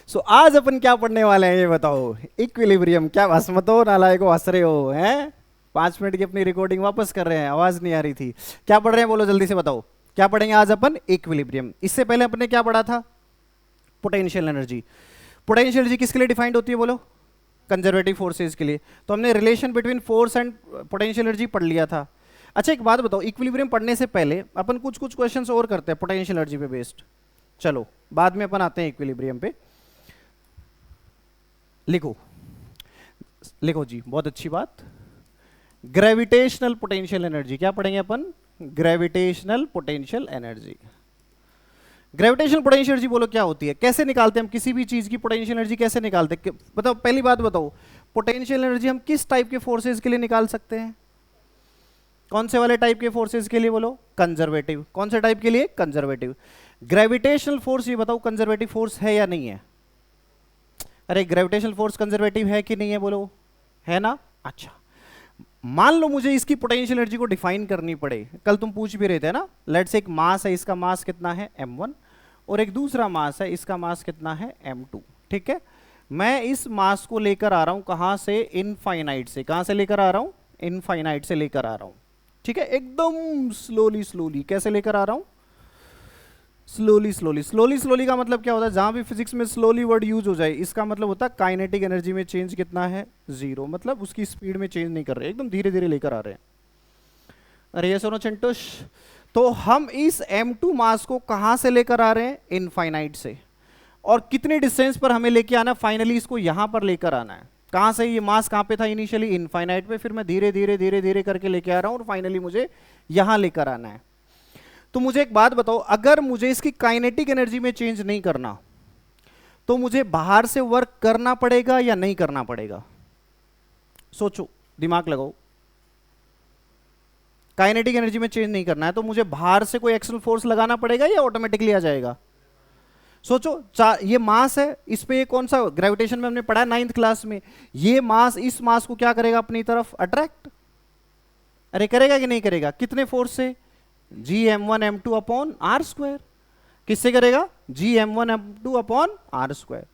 सो आज अपन क्या पढ़ने वाले हैं ये बताओ। इक्विलिब्रियम। क्या हंसमत हो, नालायक को हंस रहे हो हैं? 5 मिनट की अपनी रिकॉर्डिंग वापस कर रहे हैं, आवाज नहीं आ रही थी। क्या पढ़ रहे हैं बोलो जल्दी से बताओ। क्या पढ़ेंगे आज अपन? इक्विलिब्रियम। इससे पहले अपन ने क्या पढ़ा था? Potential energy. पोटेंशियल एनर्जी किसके लिए डिफाइंड होती है बोलो? कंजर्वेटिव फोर्सेज के लिए। तो हमने relation between force and potential energy पढ़ लिया था। अच्छा एक बात बताओ, इक्विलिब्रियम पढ़ने से पहले अपन कुछ कुछ क्वेश्चंस और करते हैं पोटेंशियल एनर्जी पे बेस्ड। चलो बाद में अपन आते हैं इक्विलिब्रियम पे। लिखो लिखो जी, बहुत अच्छी बात। Gravitational potential energy. क्या पढ़ेंगे अपन? Gravitational potential energy. Gravitational potential energy बोलो क्या होती है, कैसे निकालते हैं हम किसी भी चीज की पोटेंशियल एनर्जी, कैसे निकालते हैं? बताओ पहली बात बताओ, पोटेंशियल एनर्जी हम किस टाइप के फोर्सेज के लिए निकाल सकते हैं? कौन से वाले टाइप के फोर्सेज के लिए बोलो? कंजर्वेटिव। कौन से टाइप के लिए? कंजर्वेटिव। ग्रेविटेशनल फोर्स ये बताओ कंजर्वेटिव फोर्स है या नहीं है? अरे ग्रेविटेशनल फोर्स कंजर्वेटिव है कि नहीं है बोलो? है ना? अच्छा मान लो मुझे इसकी पोटेंशियल एनर्जी को डिफाइन करनी पड़े। कल तुम पूछ भी रहे थे ना, लेट्स से एक मास है, इसका मास कितना है m1, और एक दूसरा मास है, इसका मास कितना है m2। ठीक है, मैं इस मास को लेकर आ रहा हूं कहां से? इनफाइनाइट से। कहां से लेकर आ रहा हूं? इनफाइनाइट से लेकर आ रहा हूं। ठीक है, एकदम स्लोली स्लोली। कैसे लेकर आ रहा हूं? Slowly slowly. स्लोली स्लोली का मतलब क्या होता है? जहां भी फिजिक्स में स्लोली वर्ड यूज हो जाए इसका मतलब होता है काइनेटिक एनर्जी में चेंज कितना है? 0। मतलब उसकी स्पीड में चेंज नहीं कर रहे, एकदम धीरे धीरे लेकर आ रहे हैं। अरे ये सुनो चिंटुश, तो हम इस m2 मास को कहां से लेकर आ रहे हैं? इनफाइनाइट से। और कितने डिस्टेंस पर हमें लेके आना? फाइनली इसको यहां पर लेकर आना है। कहां से? ये मास कहां पे था इनिशियली? इनफाइनाइट पे। फिर मैं धीरे धीरे धीरे धीरे करके लेके आ रहा हूं और फाइनली मुझे यहां लेकर आना है। तो मुझे एक बात बताओ, अगर मुझे इसकी काइनेटिक एनर्जी में चेंज नहीं करना तो मुझे बाहर से वर्क करना पड़ेगा या नहीं करना पड़ेगा? सोचो, दिमाग लगाओ। काइनेटिक एनर्जी में चेंज नहीं करना है तो मुझे बाहर से कोई एक्सटर्नल फोर्स लगाना पड़ेगा या ऑटोमेटिकली आ जाएगा? सोचो, ये मास है, इस पे ये कौन सा ग्रेविटेशन में हमने पढ़ा है 9th क्लास में, ये मास इस मास को क्या करेगा? अपनी तरफ अट्रैक्ट। अरे करेगा कि नहीं करेगा? कितने फोर्स से? Gm1m2 upon R square. किससे करेगा? Gm1m2 upon R square.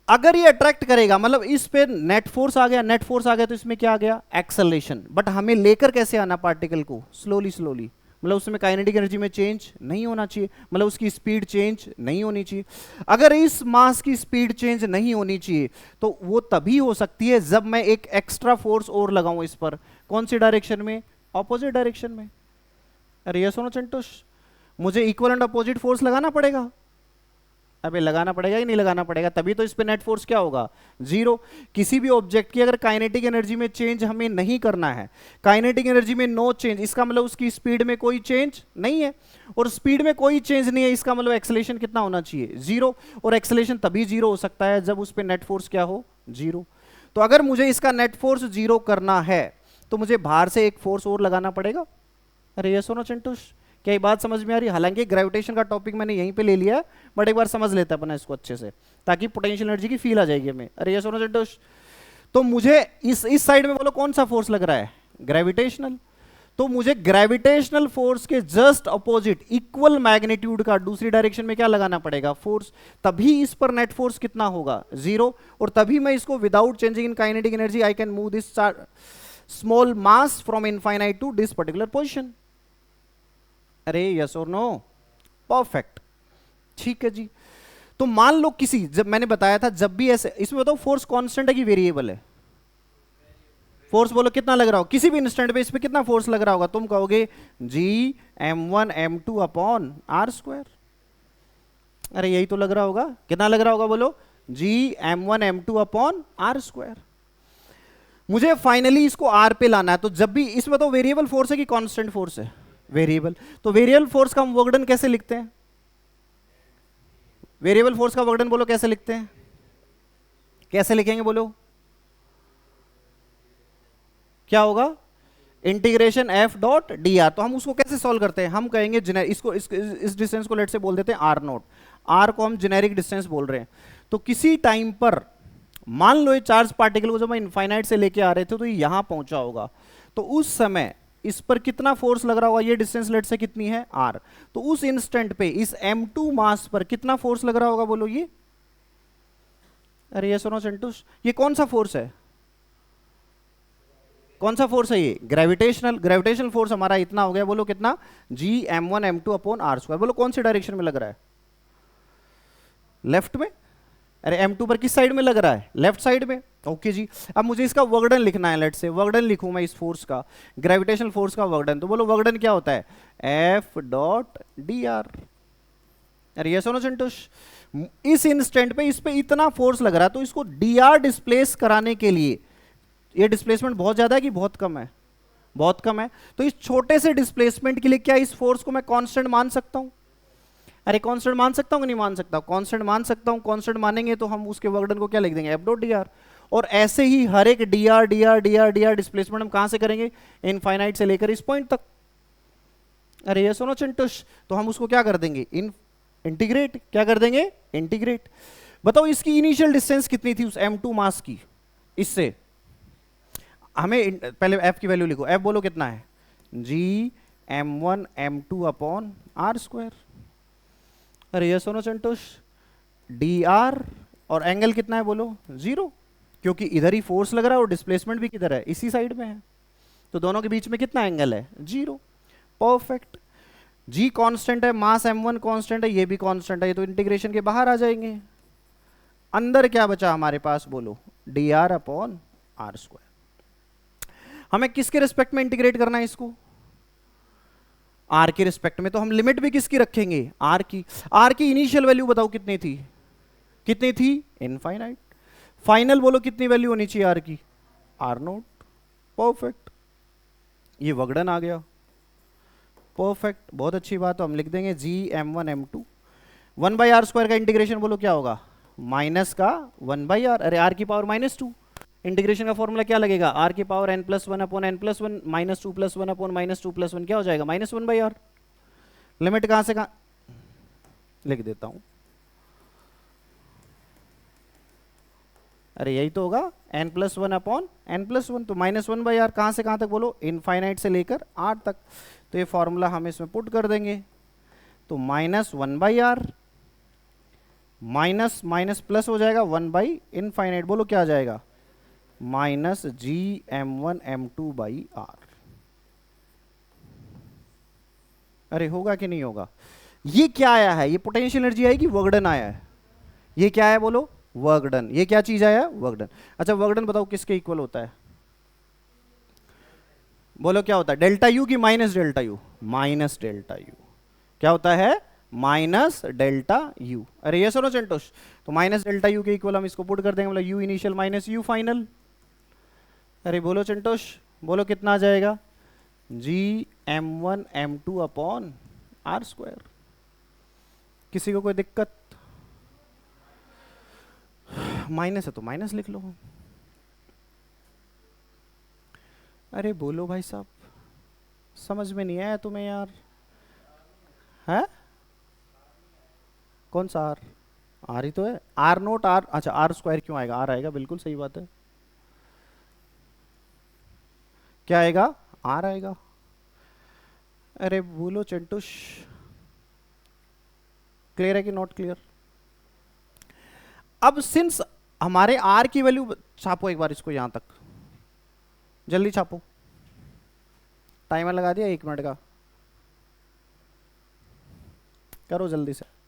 अगर ये अट्रैक्ट करेगा मतलब इस पे नेट फोर्स आ गया, नेट फोर्स आ गया तो इसमें क्या आ गया? एक्सेलरेशन। बट हमें लेकर कैसे आना पार्टिकल को? Slowly slowly. मतलब उसमें काइनेटिक एनर्जी में चेंज नहीं होना चाहिए, मतलब उसकी स्पीड चेंज नहीं होनी चाहिए। अगर इस मास की स्पीड चेंज नहीं होनी चाहिए तो वो तभी हो सकती है जब मैं एक एक्स्ट्रा फोर्स और लगाऊं इस पर। कौन सी डायरेक्शन में? ऑपोजिट डायरेक्शन में। अरे ये सुनो चिंटुश, मुझे इक्वल एंड अपोजिट फोर्स लगाना पड़ेगा। अबे लगाना पड़ेगा ही नहीं लगाना पड़ेगा, तभी तो इस पे नेट फोर्स क्या होगा? 0। किसी भी ऑब्जेक्ट की अगर काइनेटिक एनर्जी में चेंज हमें नहीं करना है, काइनेटिक एनर्जी में नो चेंज, इसका मतलब उसकी स्पीड में कोई चेंज नहीं है। और स्पीड में कोई चेंज नहीं है इसका मतलब एक्सेलरेशन कितना होना चाहिए? 0। और एक्सेलरेशन तभी 0 हो सकता है जब उस पे नेट फोर्स क्या हो? 0। तो अगर मुझे इसका नेट फोर्स 0 करना है तो मुझे बाहर से एक फोर्स और लगाना पड़ेगा। अरे ये सुनो चिंटुश, क्या ये बात समझ में आ रही? हालांकि ग्रेविटेशन का टॉपिक मैंने यहीं पे ले लिया है, बट एक बार समझ लेते हैं अपना इसको अच्छे से, ताकि पोटेंशियल एनर्जी की फील आ जाएगी हमें। अरे ये सुनो चिंटुश, तो मुझे इस साइड में बोलो कौन सा फोर्स लग रहा है? ग्रेविटेशनल। तो मुझे ग्रेविटेशनल फोर्स के जस्ट अपोजिट इक्वल मैग्नीट्यूड का दूसरी डायरेक्शन में क्या लगाना पड़ेगा? फोर्स। तभी इस पर नेट फोर्स कितना होगा? 0। और तभी मैं इसको without changing in kinetic energy I can move this small mass from infinite to this particular position. अरे यस और नो? परफेक्ट। ठीक है जी। तो मान लो किसी, जब मैंने बताया था जब भी ऐसे, इसमें बताओ फोर्स कांस्टेंट है कि वेरिएबल है? फोर्स बोलो कितना लग रहा हो किसी भी इंस्टेंट पे, इस पे कितना फोर्स लग रहा होगा? तुम कहोगे Gm1m2 अपॉन आर स्क्वायर। अरे यही तो लग रहा होगा। कितना लग रहा होगा बोलो? Gm1m2 upon R square. मुझे फाइनली इसको आर पे लाना है, तो जब भी इसमें तो वेरिएबल फोर्स है कि कांस्टेंट फोर्स है? वेरिएबल। तो वेरिएबल फोर्स का हम वर्क डन कैसे लिखते हैं? वेरिएबल फोर्स का वर्क डन बोलो कैसे लिखते हैं? कैसे लिखेंगे बोलो? क्या होगा? Integration F dot D R. तो हम उसको कैसे सॉल्व करते हैं? हम कहेंगे इसको इस डिस्टेंस को लेट से बोल देते हैं आर नोट। आर को हम जेनेरिक डिस्टेंस बोल रहे हैं। तो किसी टाइम पर मान लो ये चार्ज पार्टिकल को जब हम इनफाइनाइट से लेके आ रहे थे तो ये यहां पहुंचा होगा, तो उस समय इस पर कितना फोर्स लग रहा होगा? ये डिस्टेंस लेट से कितनी है? आर। तो उस इंस्टेंट पे इस m2 मास पर कितना फोर्स लग रहा होगा बोलो? ये अरे ये सुनो चिंटूस, ये कौन सा फोर्स है? कौन सा फोर्स है ये? ग्रेविटेशनल। ग्रेविटेशनल फोर्स हमारा इतना हो गया, बोलो कितना? G m1 m2 upon R square. बोलो कौन सी डायरेक्शन में लग रहा है? लेफ्ट में। अरे m2 पर किस साइड में लग रहा है? लेफ्ट साइड में। ओके जी। अब मुझे इसका वर्कडन लिखना है, लेट से वर्कडन लिखूं मैं इस फोर्स का, ग्रेविटेशनल फोर्स का वर्कडन। तो बोलो वर्कडन क्या होता है? F dot D R. अरे ये सुनो चिंटूस, इस इंस्टेंट पे इस पे इतना फोर्स लग रहा है, तो इसको डी आर डिस्प्लेस कराने के लिए, ये डिस्प्लेसमेंट बहुत ज्यादा है कि बहुत कम है? बहुत कम है। तो इस छोटे से डिस्प्लेसमेंट के लिए क्या इस फोर्स को मैं कांस्टेंट मान सकता हूं? अरे कांस्टेंट मान सकता हूं कि नहीं मान सकता? कांस्टेंट मान सकता हूं। कांस्टेंट मानेंगे तो हम उसके वर्कडन को क्या लिख देंगे? F dot D R. और ऐसे ही हर एक D R D R D R D R displacement हम कहां से करेंगे? इनफाइनाइट से लेकर इस पॉइंट तक। अरे ये सुनो चिंटूस, तो हम उसको क्या कर देंगे? इंटीग्रेट। क्या कर देंगे? इंटीग्रेट। बताओ इसकी इनिशियल डिस्टेंस कितनी थी उस m2 मास की? इससे हमें पहले f की वैल्यू लिखो। f बोलो कितना है? G m1 m2 upon R square. अरे ये सुनो चिंटूस, डी आर और एंगल कितना है बोलो? 0, क्योंकि इधर ही फोर्स लग रहा है और डिस्प्लेसमेंट भी किधर है? इसी साइड में है। तो दोनों के बीच में कितना एंगल है? 0। परफेक्ट। जी कांस्टेंट है, मास m1 कांस्टेंट है, ये भी कांस्टेंट है, ये तो इंटीग्रेशन के बाहर आ जाएंगे। अंदर क्या बचा हमारे पास बोलो? D R upon R square. हमें किसके रिस्पेक्ट में इंटीग्रेट करना है इसको? आर के रिस्पेक्ट में। तो हम लिमिट भी किसकी रखेंगे? आर की। आर की इनिशियल वैल्यू बताओ कितनी थी? कितनी थी? इनफाइनाइट। फाइनल बोलो कितनी वैल्यू होनी चाहिए आर की? R naught. परफेक्ट। ये वर्कडन आ गया। परफेक्ट, बहुत अच्छी बात। तो हम लिख देंगे G m1 m2 1/r square का इंटीग्रेशन बोलो क्या होगा? माइनस का 1/r। अरे r की पावर -2। इंटीग्रेशन का फॉर्मूला क्या लगेगा? r की power n+1 upon n+1 -2 + 1 upon -2 + 1 क्या हो जाएगा? -1/r। लिमिट कहां से कहां लिख देता हूं? अरे यही तो होगा, n+1 अपॉन n+1। तो -1/r कहां से कहां तक बोलो? इनफाइनाइट से लेकर r तक। तो ये फॉर्मूला हम इसमें पुट कर देंगे। तो -1/r माइनस माइनस प्लस हो जाएगा 1/इनफाइनाइट। बोलो क्या आ जाएगा? -Gm1 m2/r। अरे होगा कि नहीं होगा? ये क्या आया है? ये पोटेंशियल एनर्जी आई कि वर्कडन आया है? ये क्या है बोलो? वर्कडन। ये क्या चीज आया? वर्कडन। अच्छा वर्कडन बताओ किसके इक्वल होता है? बोलो क्या होता है? डेल्टा यू की minus delta you? Minus delta you. क्या होता है? Minus delta you. अरे ये सुनो चिंटूस, तो माइनस डेल्टा यू के इक्वल हम इसको पुट कर देंगे, मतलब you initial minus you final. अरे बोलो चिंटूस, बोलो कितना आ जाएगा? Gm1 m2 upon R square. किसी को कोई दिक्कत? माइनस है तो माइनस लिख लो। अरे बोलो भाई साहब, समझ में नहीं आया तुम्हें यार? है कौन सा आर? आर ही तो है। R naught R. अच्छा आर स्क्वायर क्यों आएगा? आर आएगा, बिल्कुल सही बात है। क्या आएगा? आर आएगा। अरे बोलो चिंटूश, क्लियर है कि नॉट क्लियर? अब सिंस हमारे आर की वैल्यू, छापो एक बार इसको यहां तक, जल्दी छापो। टाइमर लगा दिया 1 मिनट का, करो जल्दी से।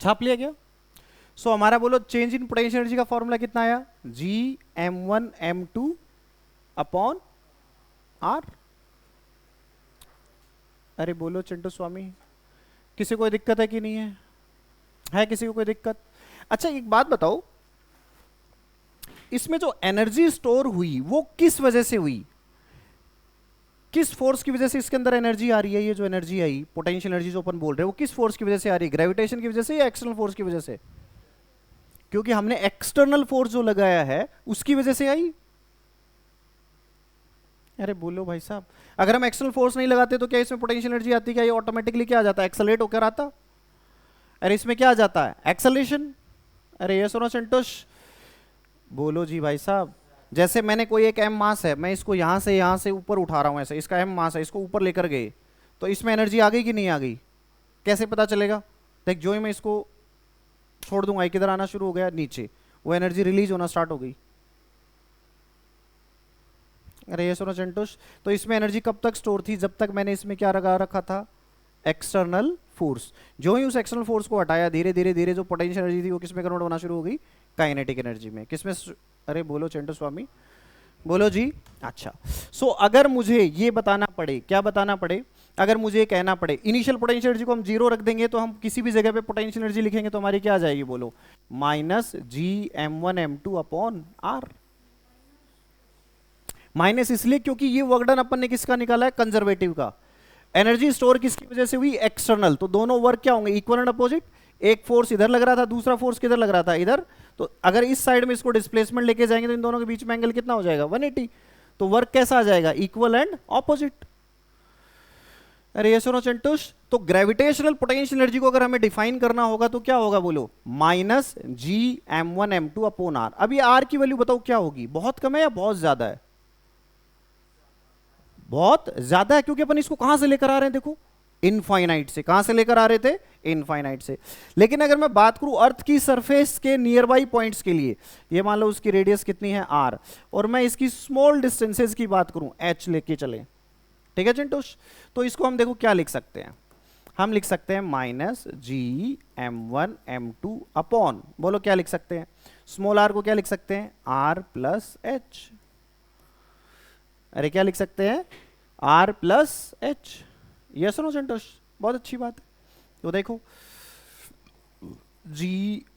छाप लिया गया। सो हमारा बोलो चेंज इन पोटेंशियल एनर्जी का फॉर्मूला कितना आया, G m1 m2 upon R। अरे बोलो चिंटू स्वामी, किसी को कोई दिक्कत है कि नहीं है किसी को कोई दिक्कत? अच्छा एक बात बताओ, इसमें जो एनर्जी स्टोर हुई वो किस वजह से हुई, किस फोर्स की वजह से इसके अंदर एनर्जी आ रही है? ये जो एनर्जी आई, पोटेंशियल एनर्जी जो अपन बोल रहे हैं, वो किस फोर्स की वजह से आ रही है? ग्रेविटेशन की वजह से या एक्सटर्नल फोर्स की वजह से? क्योंकि हमने एक्सटर्नल फोर्स जो लगाया है उसकी वजह से आई। अरे बोलो भाई साहब, अगर हम एक्सटर्नल फोर्स नहीं लगाते तो क्या इसमें पोटेंशियल एनर्जी आती? क्या ये ऑटोमेटिकली क्या आ जाता है, एक्सेलरेट होकर आता? अरे इसमें क्या आ जाता है, एक्सेलेरेशन। अरे ये सुनो संतोष, बोलो जी भाई साहब। जैसे मैंने कोई एक एम मास है, मैं इसको यहां से ऊपर उठा रहा हूं, ऐसे इसका एम मास है, इसको ऊपर लेकर गए तो इसमें एनर्जी आ गई कि नहीं आ गई? कैसे पता चलेगा? देख जो ही मैं इसको छोड़ दूंगा, किधर आना शुरू हो गया, नीचे, वो एनर्जी रिलीज होना स्टार्ट हो गई। अरे ये सुनो संतोष, तो इसमें एनर्जी कब तक स्टोर थी? जब तक मैंने इसमें क्या लगा रखा था, एक्सटर्नल फोर्स। जो ही उस एक्सटर्नल फोर्स को हटाया, धीरे धीरे धीरे जो पोटेंशियल एनर्जी थी वो किसमें कन्वर्ट होना शुरू हो गई, काइनेटिक एनर्जी में। किसमें? अरे बोलो चिंटू स्वामी, बोलो जी। अच्छा सो अगर मुझे ये बताना पड़े, क्या बताना पड़े, अगर मुझे कहना पड़े इनिशियल पोटेंशियल एनर्जी को हम जीरो रख देंगे तो हम किसी भी जगह पे पोटेंशियल एनर्जी लिखेंगे तो हमारी क्या आ जाएगी, बोलो, minus G m1 m2 upon R। Minus इसलिए क्योंकि ये वर्क डन अपन ने किसका निकाला है, कंजर्वेटिव का। एनर्जी स्टोर किसकी वजह से हुई, एक्सटर्नल। तो दोनों वर्क क्या होंगे, इक्वल एंड अपोजिट। एक फोर्स इधर लग रहा था, दूसरा फोर्स किधर लग रहा था, इधर। तो अगर इस साइड में इसको डिस्प्लेसमेंट लेके जाएंगे तो इन दोनों के बीच में एंगल कितना हो जाएगा, 180। तो वर्क कैसा आ जाएगा, इक्वल एंड ऑपोजिट। अरे ये सुनो चंटुष, तो ग्रेविटेशनल पोटेंशियल एनर्जी को अगर हमें डिफाइन करना होगा तो क्या होगा, बोलो, minus G m1 m2 upon R। अभी R की वैल्यू बताओ क्या होगी, बहुत कम है या बहुत ज्यादा है? बहुत ज्यादा है, क्योंकि अपन इसको कहां से लेकर आ रहे हैं, देखो, इनफाइनाइट से। कहां से लेकर आ रहे थे, इनफाइनाइट से। लेकिन अगर मैं बात करूं अर्थ की सरफेस के नियर बाई पॉइंट्स के लिए, ये मान लो उसकी रेडियस कितनी है, R, और मैं इसकी स्मॉल डिस्टेंसेस की बात करूं, H लेके चले, ठीक है चिंटूश? तो इसको हम देखो क्या लिख सकते हैं, हम लिख सकते हैं minus G m1 m2 upon, बोलो क्या लिख सकते हैं, स्मॉल r को क्या लिख सकते हैं, R प्लस H। अरे क्या लिख सकते हैं, R प्लस H। ये सुनो संतोष, बहुत अच्छी बात है। तो देखो G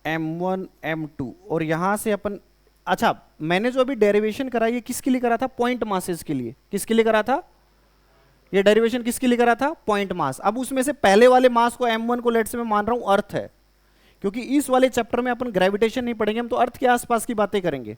m1 m2 और यहां से अपन, अच्छा मैंने जो अभी डेरिवेशन करा ये किसके लिए करा था, पॉइंट मासेस के लिए। किसके लिए करा था ये डेरिवेशन, किसके लिए करा था, पॉइंट मास। अब उसमें से पहले वाले मास को m1 को लेट से मैं मान रहा हूं अर्थ है, क्योंकि इस वाले चैप्टर में अपन ग्रेविटेशन नहीं पढ़ेंगे, हम तो अर्थ के आसपास की बातें करेंगे।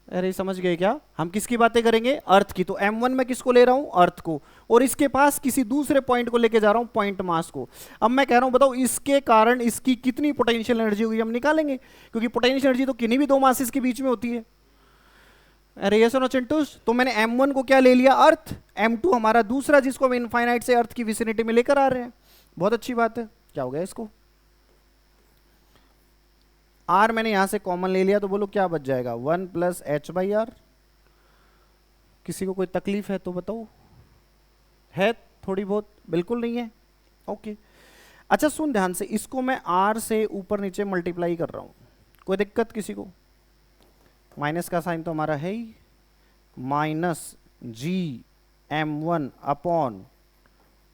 अरे समझ गए क्या, हम किसकी बातें करेंगे, अर्थ की। तो m1 में किसको ले रहा हूं, अर्थ को, और इसके पास किसी दूसरे पॉइंट को लेके जा रहा हूं, पॉइंट मास को। अब मैं कह रहा हूं बताओ इसके कारण इसकी कितनी पोटेंशियल एनर्जी होगी, हम निकालेंगे, क्योंकि पोटेंशियल एनर्जी तो किन्हीं भी दो मासेस के बीच में होती है। अरे ये सुनो चिंटूस, तो मैंने m1 को क्या ले लिया, अर्थ, m2 हमारा दूसरा जिसको हम इनफाइनाइट से अर्थ की विसिनिटी में लेकर आ रहे हैं। बहुत अच्छी बात है। क्या हो गया इसको, R मैंने यहां से कॉमन ले लिया, तो बोलो क्या बच जाएगा, 1 प्लस एच बाई आर। किसी को कोई तकलीफ है तो बताओ, है थोड़ी बहुत, बिल्कुल नहीं है, ओके। अच्छा सुन ध्यान से, इसको मैं R से ऊपर नीचे मल्टीप्लाई कर रहा हूं, कोई दिक्कत किसी को? माइनस का साइन तो हमारा है ही, minus G m1 upon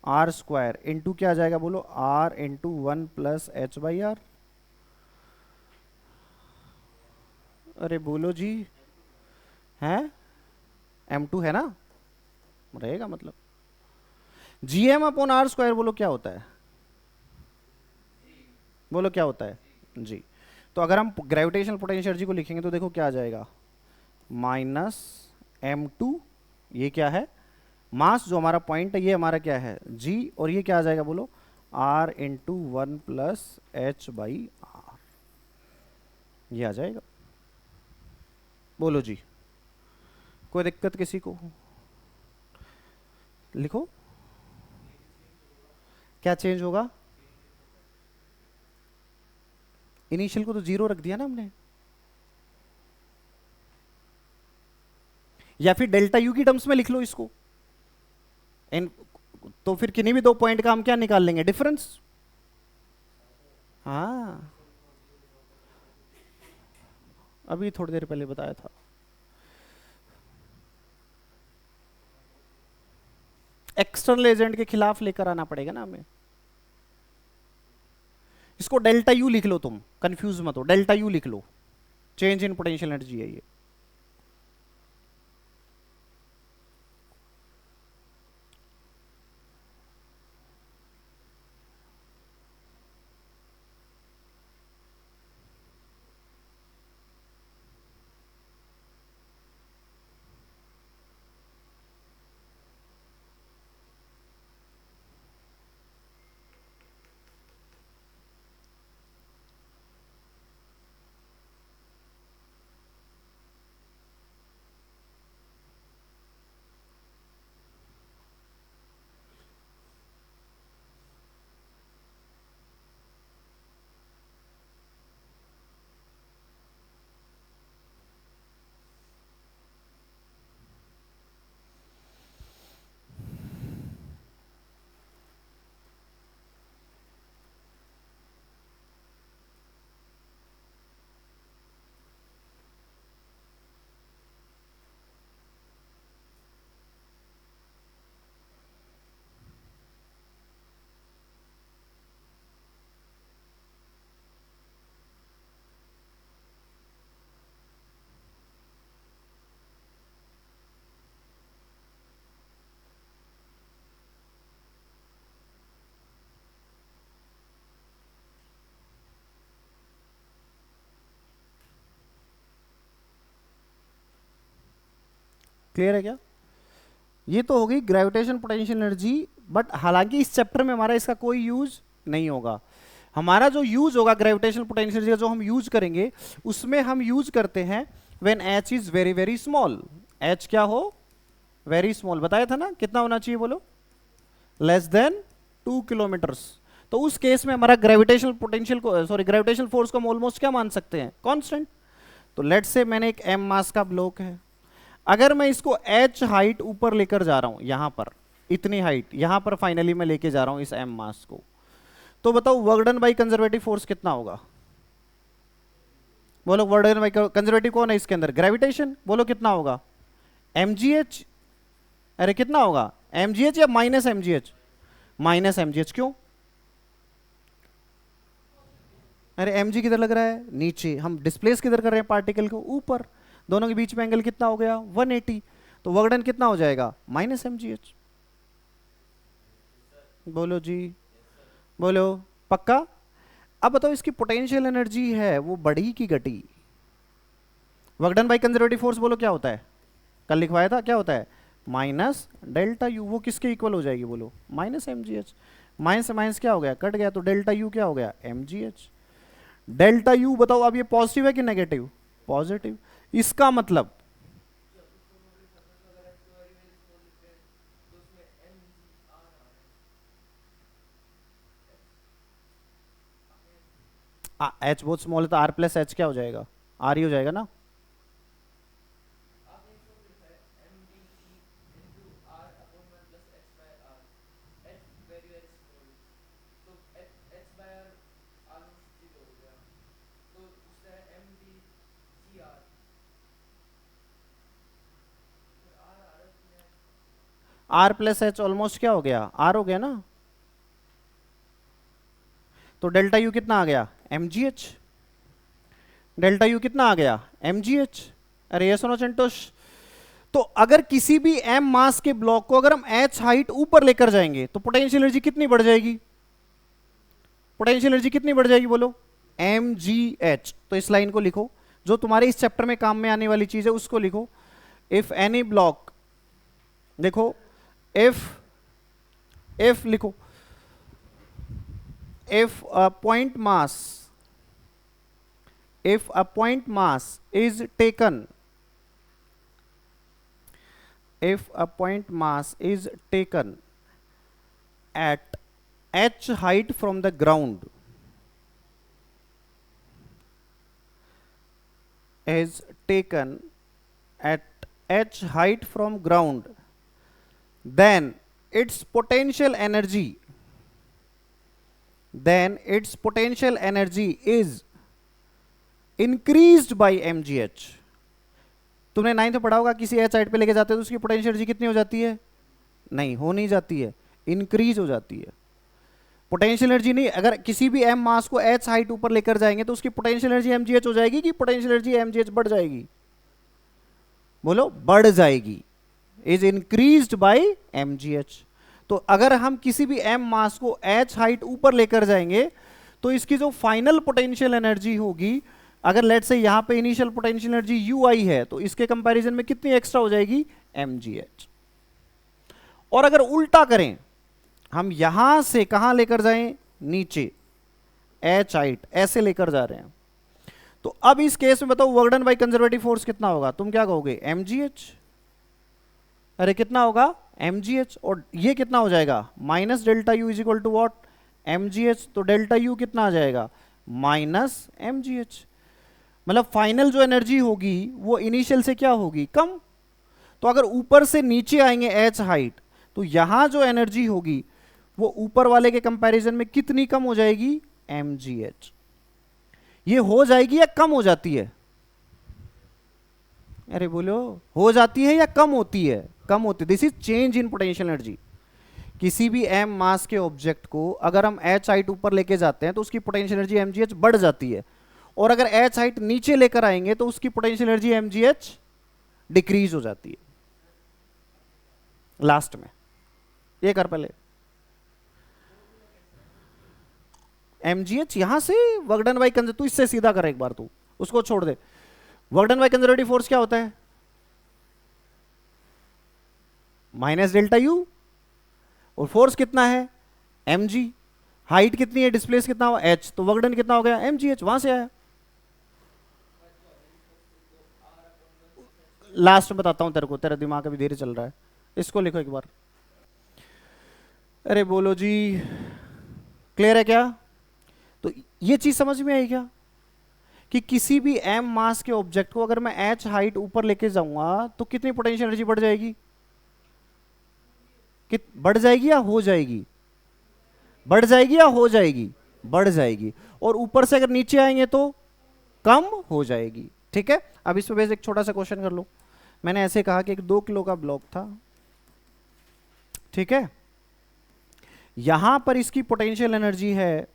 R square into क्या आ जाएगा, बोलो, R into 1 plus H by R. अरे बोलो जी, है m2 है ना, रहेगा मतलब। Gm अपॉन R स्क्वायर बोलो क्या होता है, बोलो क्या होता है, जी। तो अगर हम ग्रेविटेशनल पोटेंशियल एनर्जी को लिखेंगे तो देखो क्या आ जाएगा, माइनस m2, ये क्या है, मास जो हमारा पॉइंट है, ये हमारा क्या है, G, और ये क्या आ जाएगा, बोलो, R into 1 plus H by R, ये आ जाएगा। बोलो जी, कोई दिक्कत किसी को? लिखो, क्या चेंज होगा, इनिशियल को तो जीरो रख दिया ना हमने, या फिर डेल्टा यू की टर्म्स में लिख लो इसको, तो फिर किन्हीं भी दो पॉइंट का हम क्या निकाल लेंगे, डिफरेंस। हाँ, अभी थोड़ी देर पहले बताया था। एक्सटर्नल एजेंट के खिलाफ लेकर आना पड़ेगा ना हमें। इसको डेल्टा यू लिख लो, तुम कंफ्यूज मत हो, डेल्टा यू लिख लो, चेंज इन पोटेंशियल एनर्जी है ये। क्लियर है क्या? ये तो होगी ग्रेविटेशन पोटेंशियल एनर्जी, बट हालांकि इस चैप्टर में हमारा इसका कोई यूज नहीं होगा। हमारा जो यूज होगा ग्रेविटेशनल पोटेंशियल एनर्जी का, जो हम यूज करेंगे, उसमें हम यूज करते हैं when H is very very small. H क्या हो? Very small. बताया था ना कितना होना चाहिए, बोलो? Less than 2 kilometres. तो उस केस में हमारा ग्रेविटेशनल पोटेंशियल को, सॉरी, ग्रेविटेशनल फोर्स को हम ऑलमोस्ट क्या मान सकते हैं? कांस्टेंट। तो लेट्स से मैंने एक m मास का ब्लॉक है, अगर मैं इसको h हाइट ऊपर लेकर जा रहा हूं, यहां पर इतनी हाइट, यहां पर फाइनली मैं लेके जा रहा हूं इस m मास को, तो बताओ work done by conservative force कितना होगा? बोलो, वर्क डन बाई कंजर्वेटिव कौन है इसके अंदर? ग्रेविटेशन। बोलो कितना होगा? mgh। अरे कितना होगा? mgh या माइनस mgh? Minus mgh। क्यों? अरे mg किधर लग रहा है? नीचे। हम डिस्प्लेस किधर कर रहे हैं पार्टिकल को? ऊपर। दोनों के बीच में एंगल कितना हो गया? 180। तो वर्क डन कितना हो जाएगा? Minus mgh। बोलो जी, बोलो। पक्का? अब बताओ इसकी पोटेंशियल एनर्जी है वो बढ़ी की घटी? Work done by conservative force बोलो क्या होता है? कल लिखवाया था, क्या होता है? Minus delta you. वो किसके इक्वल हो जाएगी? बोलो, माइनस mgh। माइनस से माइनस क्या हो गया? कट गया। तो डेल्टा यू क्या हो गया? mgh। डेल्टा यू बताओ अब ये पॉजिटिव है कि नेगेटिव? पॉजिटिव। इसका मतलब एच बहुत स्मॉल है तो आर प्लस एच क्या हो जाएगा? आर ही हो जाएगा ना। आर प्लस एच ऑलमोस्ट क्या हो गया? आर हो गया ना। तो डेल्टा यू कितना आ गया? mgh। डेल्टा यू कितना आ गया? mgh। अरे ये सुनो चंटोश, तो अगर किसी भी m मास के ब्लॉक को अगर हम h हाइट ऊपर लेकर जाएंगे तो पोटेंशियल एनर्जी कितनी बढ़ जाएगी? पोटेंशियल एनर्जी कितनी बढ़ जाएगी? बोलो, mgh। तो इस लाइन को लिखो, जो तुम्हारे इस चैप्टर में काम में आने वाली चीज है उसको लिखो। इफ एनी ब्लॉक, देखो, if लिखो, if a point mass is taken, if a point mass is taken at h height from the ground, is taken at h height from ground, then its potential energy, then its potential energy is increased by mgh. तुमने 9th में पढ़ा होगा, किसी H height पे लेके जाते हो तो उसकी पोटेंशियल एनर्जी कितनी हो जाती है? नहीं, हो नहीं जाती है, इंक्रीज हो जाती है। पोटेंशियल एनर्जी नहीं, अगर किसी भी एम मास को एच हाइट ऊपर लेकर जाएंगे तो उसकी पोटेंशियल एनर्जी एमजीएच हो जाएगी कि पोटेंशियल एनर्जी एमजीएच बढ़ जाएगी? बोलो, बढ़ जाएगी, इज इंक्रीज्ड बाय एमजीएच। तो अगर हम किसी भी एम मास को एच हाइट ऊपर लेकर जाएंगे तो इसकी जो फाइनल पोटेंशियल एनर्जी होगी, अगर लेट्स से यहां पे इनिशियल पोटेंशियल एनर्जी यू आई है तो इसके कंपैरिजन में कितनी एक्स्ट्रा हो जाएगी? एमजीएच। और अगर उल्टा करें, हम यहां से कहां लेकर जाएं? नीचे, एच हाइट ऐसे लेकर जा रहे हैं, तो अब इस केस में बताओ work done by conservative force कितना होगा? तुम क्या कहोगे? एमजीएच। अरे कितना होगा? एमजीएच। और ये कितना हो जाएगा? Minus delta U is equal to what? MGH. तो डेल्टा यू कितना आ जाएगा? Minus MGH. मतलब फाइनल जो एनर्जी होगी वो इनिशियल से क्या होगी? कम। तो अगर ऊपर से नीचे आएंगे एच हाइट, तो यहां जो एनर्जी होगी वो ऊपर वाले के कंपैरिजन में कितनी कम हो जाएगी? mgh। ये हो जाएगी या कम हो जाती है? अरे बोलो, हो जाती है या कम होती है? कम होती है। This is change in potential energy. किसी भी m मास के ऑब्जेक्ट को अगर हम h हाइट ऊपर लेके जाते हैं तो उसकी पोटेंशियल एनर्जी mgh बढ़ जाती है, और अगर h हाइट नीचे लेकर आएंगे तो उसकी पोटेंशियल एनर्जी mgh डिक्रीज हो जाती है। लास्ट में ये कर पहले, mgh यहां से वर्क डन बाय कंजर्वेटिव, तू इससे सीधा कर एक बार, तू उसको छोड़ दे। Work done by conservative force क्या होता है? माइनस डेल्टा यू, और फोर्स कितना है? mg। हाइट कितनी है? डिस्प्लेस कितना हुआ? h। तो वर्क डन कितना हो गया? mgh। वहां से आया। लास्ट में बताता हूं तेरे को, तेरा दिमाग अभी धीरे चल रहा है। इसको लिखो एक बार। अरे बोलो जी, क्लियर है क्या? तो ये चीज समझ में आई क्या कि किसी भी m मास के ऑब्जेक्ट को अगर मैं h हाइट ऊपर लेके जाऊंगा तो कितनी पोटेंशियल एनर्जी बढ़ जाएगी? बढ़ जाएगी या हो जाएगी? बढ़ जाएगी या हो जाएगी? बढ़ जाएगी। और ऊपर से अगर नीचे आएंगे तो कम हो जाएगी। ठीक है, अब इस पे बेस एक छोटा सा क्वेश्चन कर लो। मैंने ऐसे कहा कि एक 2 किलो का ब्लॉक था, ठीक है, यहां पर इसकी पोटेंशियल एनर्जी है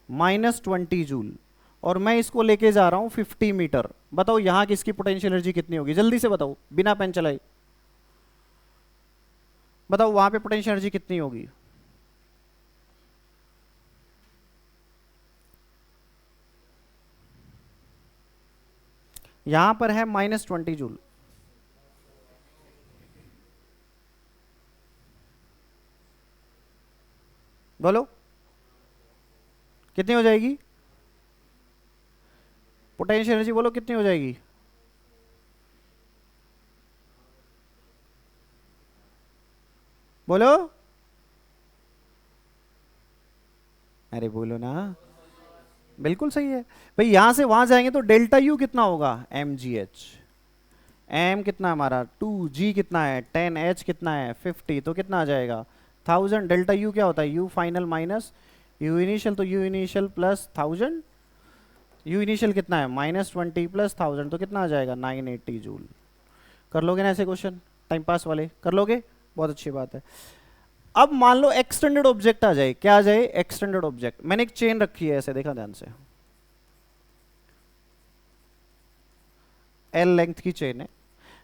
-20 जूल, और मैं इसको लेके जा रहा हूं 50 मीटर। बताओ यहां की इसकी पोटेंशियल एनर्जी कितनी होगी? जल्दी से बताओ, बिना पेन चलाए बताओ, वहां पे पोटेंशियल एनर्जी कितनी होगी? यहां पर है -20 जूल। बोलो कितनी हो जाएगी पोटेंशियल एनर्जी? बोलो कितनी हो जाएगी? बोलो, अरे बोलो ना। बिल्कुल सही है भाई। यहां से वहां जाएंगे तो डेल्टा यू कितना होगा? mgh। m कितना हमारा 2, g कितना है 10, h कितना है 50, तो कितना आ जाएगा 1000। डेल्टा यू क्या होता है? u final minus u initial, तो u initial plus 1000। u initial कितना है? -20 प्लस 1000, तो कितना आ जाएगा 980 जूल। कर लोगे ना ऐसे क्वेश्चन? टाइम पास वाले कर लोगे? बहुत अच्छी बात है। अब मान लो एक्सटेंडेड ऑब्जेक्ट आ जाए। क्या आ जाए? Extended object. मैंने एक चेन रखी है ऐसे, देखा ध्यान से, एल लेंथ की चेन है।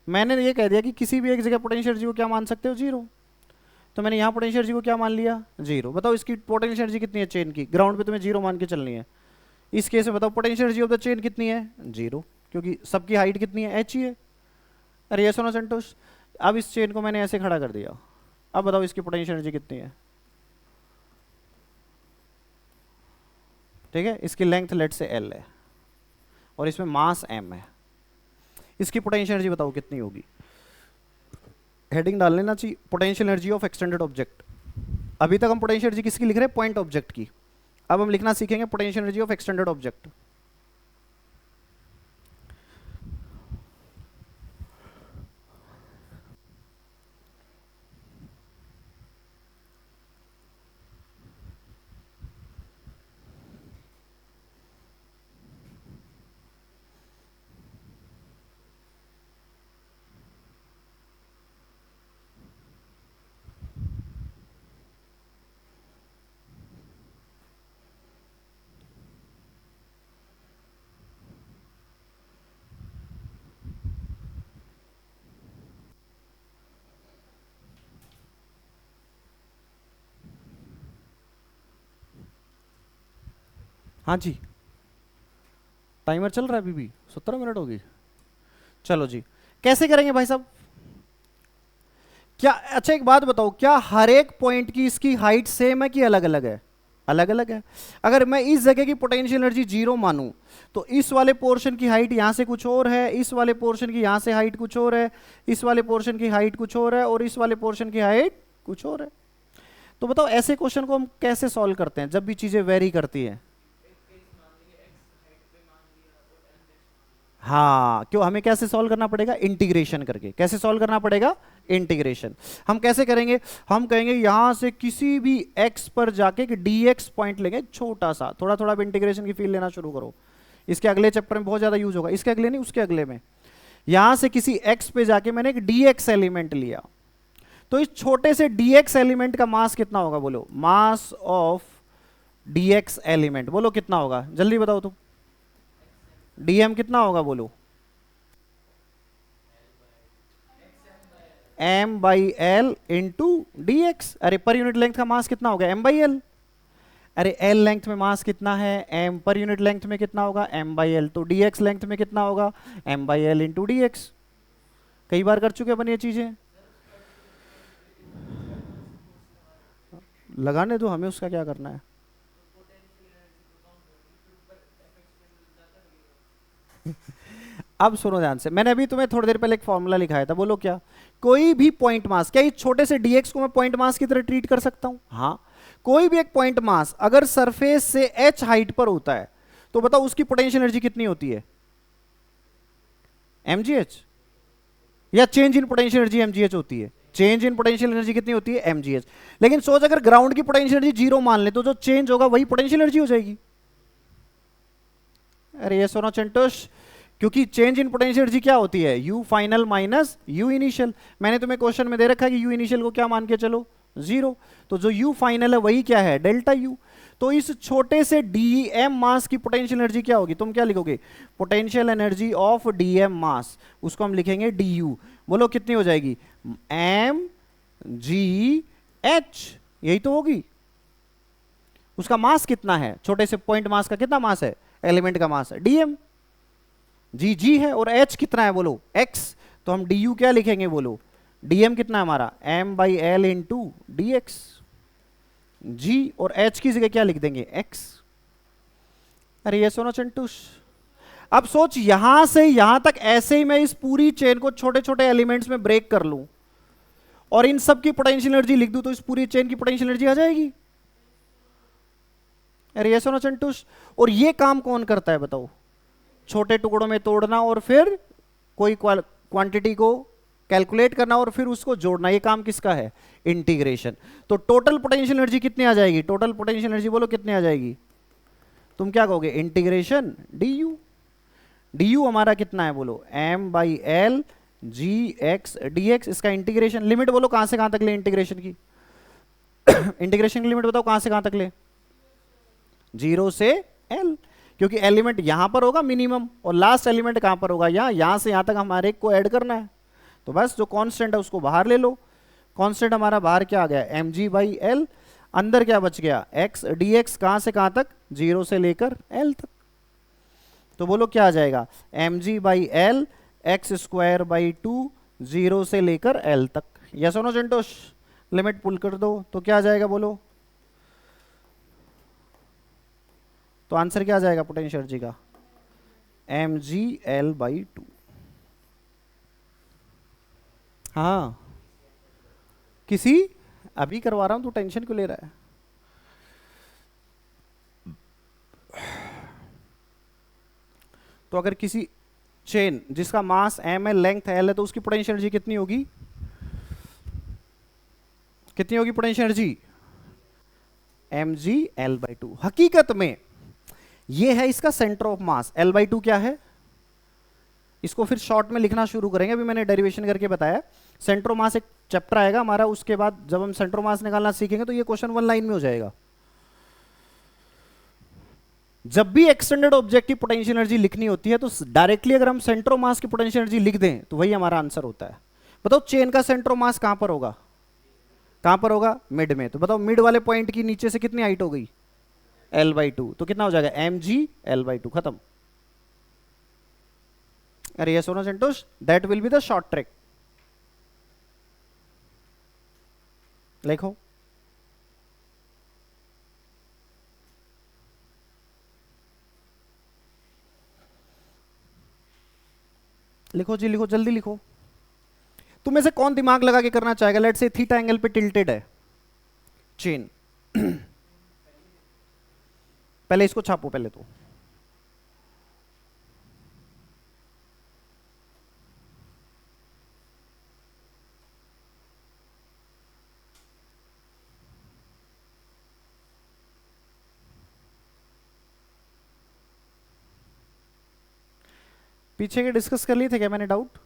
मैंने ये कह दिया कि किसी भी एक जगह पोटेंशियल एनर्जी को क्या मान सकते हो? 0। तो मैंने यहाँ पोटेंशियल एनर्जी को क्या मान लिया? 0। बताओ इसकी पोटेंशियल एनर्जी कितनी है चेन की? ग्राउंड पे तुम्हें 0 मान के चलनी है। इस केस में बताओ potential energy of the chain कितनी है? 0, क्योंकि सबकी हाइट कितनी है? h ही है। अरे ये सुनो संतोष, अब इस चेन को मैंने ऐसे खड़ा कर दिया, अब बताओ इसकी पोटेंशियल एनर्जी कितनी है? ठीक है, इसकी लेंथ लेट से l है और इसमें मास m है। इसकी पोटेंशियल एनर्जी बताओ कितनी होगी? हेडिंग डाल लेना चाहिए, potential energy of extended object. अभी तक हम पोटेंशियल एनर्जी किसकी लिख रहे हैं? पॉइंट ऑब्जेक्ट की। अब हम लिखना सीखेंगे potential energy of extended object. हाँ जी, टाइमर चल रहा है, अभी भी 17 मिनट होगी। चलो जी, कैसे करेंगे भाई साहब? क्या, अच्छा एक बात बताओ, क्या हर एक पॉइंट की इसकी हाइट सेम है कि अलग अलग है? अलग अलग है। अगर मैं इस जगह की पोटेंशियल एनर्जी जीरो मानूं, तो इस वाले पोर्शन की हाइट यहां से कुछ और है, इस वाले पोर्शन की यहां से हाइट कुछ और है, इस वाले पोर्शन की हाइट कुछ और है, और इस वाले पोर्शन की हाइट कुछ और है। तो बताओ ऐसे क्वेश्चन को हम कैसे सॉल्व करते हैं जब भी चीजें वेरी करती हैं? हाँ, क्यों, हमें कैसे सॉल्व करना पड़ेगा? इंटीग्रेशन करके। कैसे सॉल्व करना पड़ेगा? इंटीग्रेशन। हम कैसे करेंगे? हम कहेंगे यहां से किसी भी x पर जाके कि dx पॉइंट लेंगे छोटा सा, थोड़ा थोड़ा इंटीग्रेशन की फील लेना शुरू करो। इसके अगले चैप्टर में बहुत ज्यादा यूज होगा, इसके अगले नहीं, उसके अगले में। यहां से किसी x पे जाके मैंने एक dx एलिमेंट लिया, तो इस छोटे से dx एलिमेंट का मास कितना होगा? बोलो, मास ऑफ dx एलिमेंट बोलो कितना होगा, जल्दी बताओ तुम। dm कितना होगा बोलो? m by L into D x. अरे पर यूनिट लेंथ का मास कितना होगा? m by L. अरे l लेंथ में मास कितना है? m पर यूनिट लेंथ में कितना होगा? m by L. तो dx लेंथ में कितना होगा? m by L into D x. कई बार कर चुके अपन ये चीजें, लगाने दो हमें, उसका क्या करना है। अब सुनो ध्यान से, मैंने अभी तुम्हें थोड़ी देर पहले एक फॉर्मूला लिखाया था, बोलो क्या? कोई भी पॉइंट मास, क्या इस छोटे से dx को मैं पॉइंट मास की तरह ट्रीट कर सकता हूं? हाँ। कोई भी एक पॉइंट मास अगर सरफेस से h हाइट पर होता है, तो बताओ उसकी पोटेंशियल एनर्जी कितनी होती है? mgh। या change in potential energy mgh होती है? चेंज इन पोटेंशियल एनर्जी कितनी होती है? mgh। लेकिन सोच, अगर ग्राउंड की पोटेंशियल एनर्जी जीरो मान ले, तो जो चेंज होगा वही पोटेंशियल एनर्जी हो जाएगी। अरे ये सोना चंटोश, क्योंकि चेंज इन पोटेंशियल एनर्जी क्या होती है? You final minus you initial. मैंने तुम्हें क्वेश्चन में दे रखा है कि यू इनिशियल को क्या मान के चलो? जीरो। तो जो यू फाइनल है वही क्या है? Delta you. तो इस छोटे से डीएम मास की पोटेंशियल एनर्जी क्या होगी? तुम क्या लिखोगे? Potential energy of DM mass, उसको हम लिखेंगे डी यू। बोलो कितनी हो जाएगी? M G H. यही तो होगी। उसका मास कितना है? छोटे से पॉइंट मास का कितना मास है? एलिमेंट का मास है डीएम। जी जी है, और एच कितना है बोलो? एक्स। तो हम डी यू क्या लिखेंगे बोलो? डीएम कितना है हमारा? M by L into D X. G और एच की जगह क्या लिख देंगे? एक्स। अरे ये सोना चंटूश, अब सोच यहां से यहां तक ऐसे ही मैं इस पूरी चेन को छोटे छोटे एलिमेंट्स में ब्रेक कर लूं और इन सब की पोटेंशियल एनर्जी लिख दूं, तो इस पूरी चेन की पोटेंशियल एनर्जी आ जाएगी। अरे ये सोना चंटूश, और ये काम कौन करता है बताओ? छोटे टुकड़ों में तोड़ना और फिर कोई क्वांटिटी को कैलकुलेट करना और फिर उसको जोड़ना, ये काम किसका है? इंटीग्रेशन। तो टोटल पोटेंशियल एनर्जी कितनी आ जाएगी? टोटल पोटेंशियल एनर्जी बोलो कितनी आ जाएगी? तुम क्या कहोगे? Integration D U. D U हमारा कितना है बोलो? M by L G X D X. इसका इंटीग्रेशन लिमिट बोलो कहां से कहां तक ले इंटीग्रेशन की? इंटीग्रेशन की लिमिट बताओ कहां से कहां तक ले? 0 से एल, क्योंकि एलिमेंट यहां पर होगा मिनिमम और लास्ट एलिमेंट कहां पर होगा? यहां से यहां तक हमारे को ऐड करना है। तो बस जो कांस्टेंट है उसको बाहर ले लो। कांस्टेंट हमारा बाहर क्या आ गया? M G by L. अंदर क्या बच गया? X D X. कहां से कहां तक? 0 से लेकर एल तक। तो बोलो क्या आ जाएगा? M G by L X square by 2, 0 से लेकर एल तक। यस और नो जेंटोश? लिमिट पुल कर दो तो क्या आ जाएगा बोलो? तो आंसर क्या आ जाएगा पोटेंशियल एनर्जी का? M G L by 2। हाँ, किसी, अभी करवा रहा हूं, तू टेंशन क्यों ले रहा है? तो अगर किसी चेन जिसका मास m है, लेंथ l है, तो उसकी पोटेंशियल एनर्जी कितनी होगी? कितनी होगी potential energy? M G L by 2। हकीकत में ये है इसका centre of mass. L by 2 क्या है? इसको फिर शॉर्ट में लिखना शुरू करेंगे, अभी मैंने डेरिवेशन करके बताया। सेंटर ऑफ मास एक चैप्टर आएगा हमारा, उसके बाद जब हम सेंटर ऑफ मास निकालना सीखेंगे तो ये क्वेश्चन 1 लाइन में हो जाएगा। जब भी एक्सटेंडेड ऑब्जेक्ट की पोटेंशियल एनर्जी लिखनी होती है तो डायरेक्टली अगर हम सेंटर ऑफ मास की पोटेंशियल एनर्जी लिख दें तो वही हमारा आंसर होता है। बताओ चेन का सेंटर ऑफ मास कहां पर होगा? कहां पर होगा? मिड में। तो बताओ मिड वाले पॉइंट की नीचे से कितनी हाइट हो गई? L/2, तो कितना हो जाएगा mg/L/2, खत्म। अरे ये सोना Santosh, that will be the short trick. लिखो, लिखो जी, लिखो, जल्दी लिखो। तुम में से कौन दिमाग लगा के करना चाहेगा? लेट्स से थीटा एंगल पे टिल्टेड है चेन। पहले इसको छापो पहले तो। पीछे के डिस्कस कर लिए थे क्या मैंने? डाउट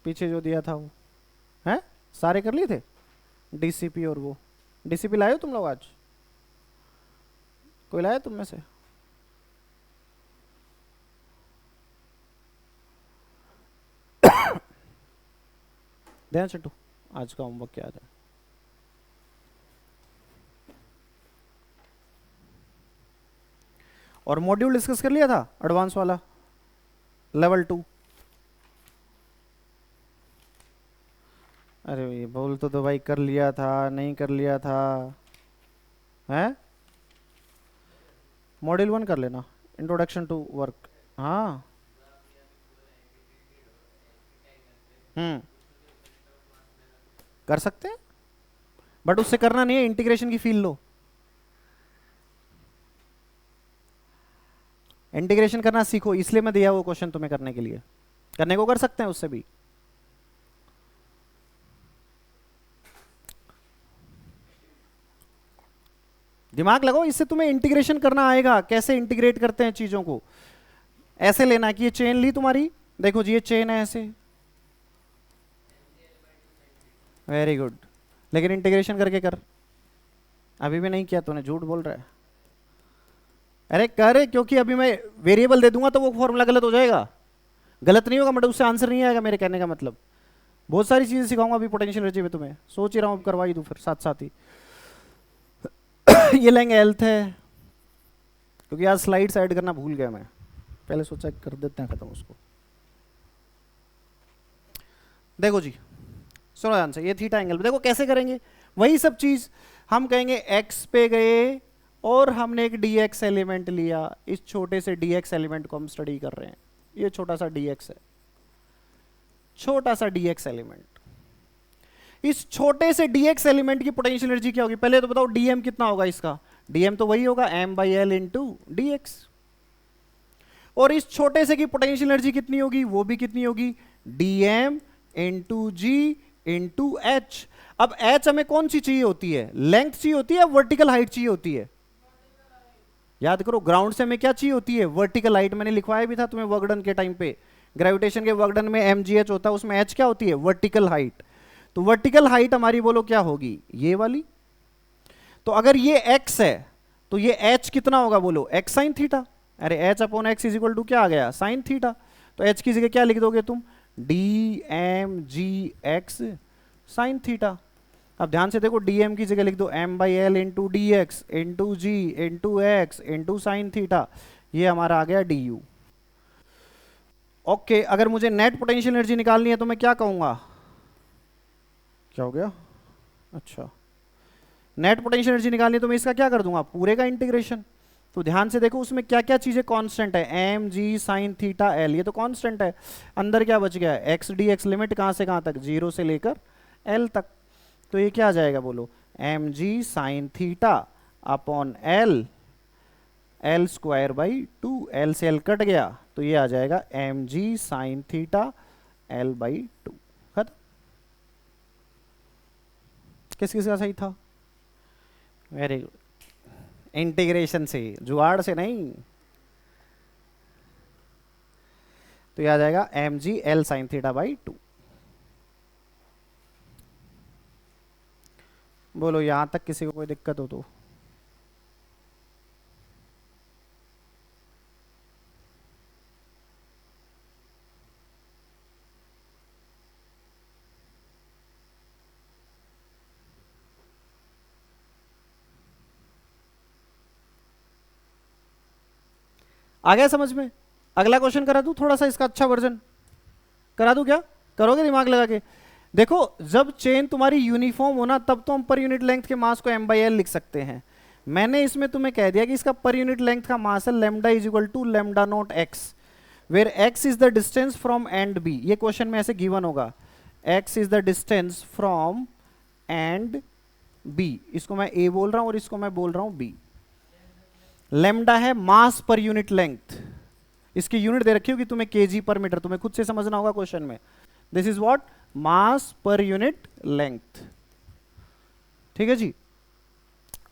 पीछे जो दिया था वो है, सारे कर लिए थे? डीसीपी और वो डीसीपी लाए हो तुम लोग आज? कोई लाया तुम में से? ध्यान चट्टू, आज का होमवर्क क्या था? और मॉड्यूल डिस्कस कर लिया था एडवांस वाला, लेवल 2? अरे ये बोल तो भाई कर लिया था, नहीं कर लिया था है? मॉड्यूल 1 कर लेना, इंट्रोडक्शन टू वर्क। हाँ, कर सकते हैं, बट उससे करना नहीं है, इंटीग्रेशन की फील लो। इंटीग्रेशन करना सीखो, इसलिए मैं दिया वो क्वेश्चन तुम्हें करने के लिए। करने को कर सकते हैं उससे भी। दिमाग लगाओ, इससे तुम्हें इंटीग्रेशन करना आएगा, कैसे इंटीग्रेट करते हैं चीजों को। ऐसे लेना कि ये चेन ली तुम्हारी, देखो जी ये चेन है ऐसे, वेरी गुड, लेकिन इंटीग्रेशन करके कर। अभी भी नहीं किया तूने, झूठ बोल रहा है। अरे कर, क्योंकि अभी मैं वेरिएबल दे दूंगा तो वो फॉर्मूला गलत हो जाएगा। गलत नहीं होगा बट उससे आंसर नहीं आएगा, मेरे कहने का मतलब। बहुत सारी चीजें सिखाऊंगा अभी पोटेंशियल एनर्जी में तुम्हें, सोच ही रहा हूँ अब करवा ही दूं फिर साथ साथ ही। ये लेंगे हेल्थ है, क्योंकि आज स्लाइड्स ऐड करना भूल गया मैं, पहले सोचा कर देते हैं खत्म उसको। देखो जी, सुनो ध्यान से, ये थीटा एंगल देखो कैसे करेंगे। वही सब चीज हम कहेंगे, एक्स पे गए और हमने एक dx एलिमेंट लिया। इस छोटे से dx एलिमेंट को हम स्टडी कर रहे हैं, ये छोटा सा dx है, छोटा सा dx एलिमेंट। इस छोटे से dx एलिमेंट की पोटेंशियल एनर्जी क्या होगी? पहले तो बताओ dm कितना होगा इसका? dm तो वही होगा m/l इंटू dx। और इस छोटे से की पोटेंशियल एनर्जी कितनी होगी? वो भी कितनी होगी? dm into g into h। अब h हमें कौन सी चाहिए होती है? लेंथ चाहिए होती है या वर्टिकल हाइट चाहिए होती है? याद करो, ग्राउंड से हमें क्या चाहिए होती है? Vertical height. मैंने लिखवाया भी था तुम्हें वर्क डन के टाइम पे, ग्रेविटेशन के वर्क डन में mgh होता है, उसमें h क्या होती है? Vertical height. तो वर्टिकल हाइट हमारी बोलो क्या होगी? ये वाली। तो अगर ये x है तो ये h कितना होगा बोलो? x sine theta. अरे h upon X is equal to क्या आ गया? Sine theta. तो h की जगह क्या लिख दोगे तुम? dmgx sine theta. अब ध्यान से देखो, dm की जगह लिख दो m/l into D X into G into X into sine theta. ये हमारा आ गया du। ओके, अगर मुझे नेट पोटेंशियल एनर्जी निकालनी है तो मैं क्या कहूंगा? क्या हो गया? अच्छा, नेट पोटेंशियल एनर्जी निकालनी है तो मैं इसका क्या कर दूंगा? पूरे का इंटीग्रेशन। तो ध्यान से देखो उसमें क्या क्या चीजें कांस्टेंट है, M G sine theta L, ये तो कांस्टेंट है। अंदर क्या बच गया? एक्स डी एक्स, लिमिट कहां से कहां तक? 0 से लेकर एल तक। तो ये क्या आ जाएगा बोलो? M G sine theta upon L, L square by 2, L से एल कट गया तो ये आ जाएगा M G sine theta L by 2। खत्म। किस किस का सही था? वेरी गुड, इंटीग्रेशन से, जुगाड़ से नहीं। तो ये आ जाएगा M G L sine theta by 2। बोलो यहां तक किसी को कोई दिक्कत हो तो? आ गया समझ में? अगला क्वेश्चन करा दूं थोड़ा सा इसका अच्छा वर्जन करा दूं, क्या करोगे दिमाग लगा के? देखो जब चेन तुम्हारी यूनिफॉर्म होना तब तो हम पर यूनिट लेंथ के मास को m/l लिख सकते हैं। मैंने इसमें तुम्हें कह दिया कि इसका पर यूनिट लेंथ का मास है lambda is equal to lambda naught X, where x is the distance from end b। ये क्वेश्चन में ऐसे गिवन होगा, x is the distance from end b, इसको मैं a बोल रहा हूं और इसको मैं बोल रहा हूं b। लैम्डा है मास पर यूनिट लेंथ, इसकी यूनिट दे रखी होगी तुम्हें kg पर मीटर, तुम्हें खुद से समझना होगा क्वेश्चन में। This is what mass per unit length, ठीक है जी।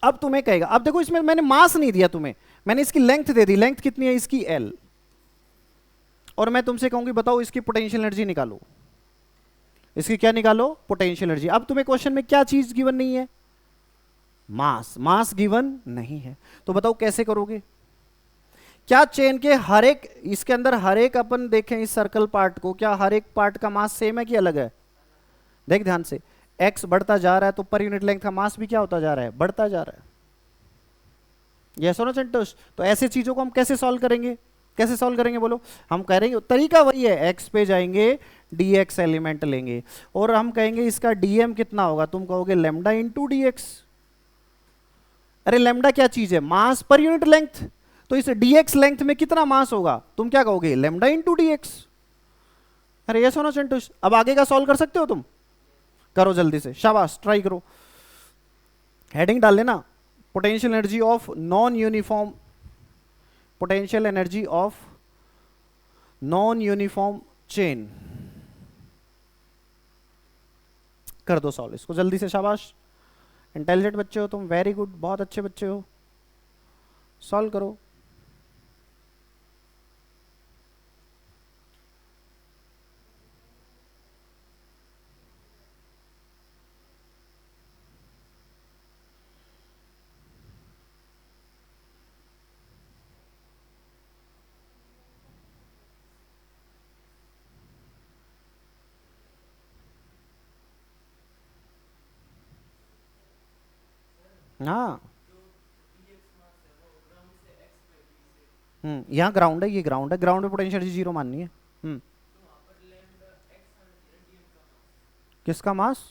अब तुम्हें कहेगा, अब देखो इसमें मैंने मास नहीं दिया तुम्हें, मैंने इसकी लेंथ दे दी। लेंथ कितनी है इसकी l, और मैं तुमसे कहूंगी बताओ इसकी पोटेंशियल एनर्जी निकालो। इसकी क्या निकालो? Potential energy. अब तुम्हें क्वेश्चन में क्या चीज गिवन नहीं है? मास। मास गिवन नहीं है, तो बताओ कैसे करोगे? क्या चेन के हर एक, इसके अंदर हर एक, अपन देखें इस सर्कल पार्ट को, क्या हर एक पार्ट का मास सेम है कि अलग है? देख ध्यान से, x बढ़ता जा रहा है तो पर यूनिट लेंथ का मास भी क्या होता जा रहा है? बढ़ता जा रहा है। यस और नो सेंटोस? तो ऐसे चीजों को हम कैसे सॉल्व करेंगे? कैसे सॉल्व करेंगे बोलो? हम करेंगे, तरीका वही है, x पे जाएंगे, dx एलिमेंट लेंगे और हम कहेंगे इसका dm कितना होगा? तुम कहोगे लैम्डा इंटू dx। अरे लैम्डा क्या चीज है? मास पर यूनिट लेंथ। तो इस dx लेंथ में कितना मास होगा? तुम क्या कहोगे? Lambda into dx। अरे यस और नो सेंटोस? अब आगे का सॉल्व कर सकते हो तुम? करो जल्दी से, शाबाश, ट्राई करो। हेडिंग डाल लेना, potential energy of non uniform, potential energy of non uniform chain. कर दो सॉल्व इसको जल्दी से, शाबाश। इंटेलिजेंट बच्चे हो तुम, वेरी गुड, बहुत अच्छे बच्चे हो। सॉल्व करो। हाँ, यहाँ ग्राउंड है, ये ग्राउंड है, ग्राउंड में पोटेंशियल एनर्जी जीरो माननी है। किसका मास?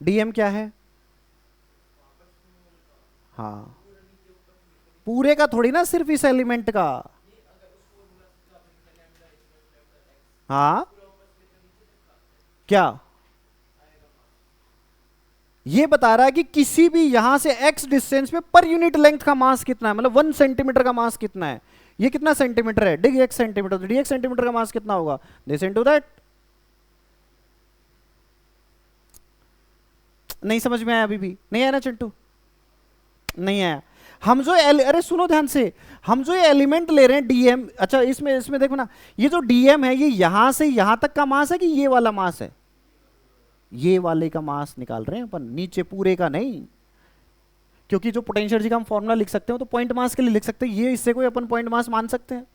डीएम क्या है? हाँ, पूरे का थोड़ी ना, सिर्फ इस एलिमेंट का। हाँ, क्या ये बता रहा है कि किसी भी यहां से x डिस्टेंस पे पर यूनिट लेंथ का मास कितना है, मतलब 1 सेंटीमीटर का मास कितना है? ये कितना सेंटीमीटर है? dx सेंटीमीटर, तो dx सेंटीमीटर का मास कितना होगा? This into that. नहीं समझ में आया? अभी भी नहीं आया ना चिंटू? नहीं आया? हम जो अरे सुनो ध्यान से, हम जो ये एलिमेंट ले रहे हैं डीएम, अच्छा इसमें इसमें देखो ना, ये जो डीएम है ये यहां से यहां तक का मास है कि ये वाला मास है? ये वाले का मास निकाल रहे हैं अपन, नीचे पूरे का नहीं। क्योंकि जो पोटेंशियल एनर्जी का हम फॉर्मूला लिख सकते हो तो पॉइंट मास के लिए लिख सकते हैं, ये इससे कोई अपन पॉइंट मास मान सकते हैं?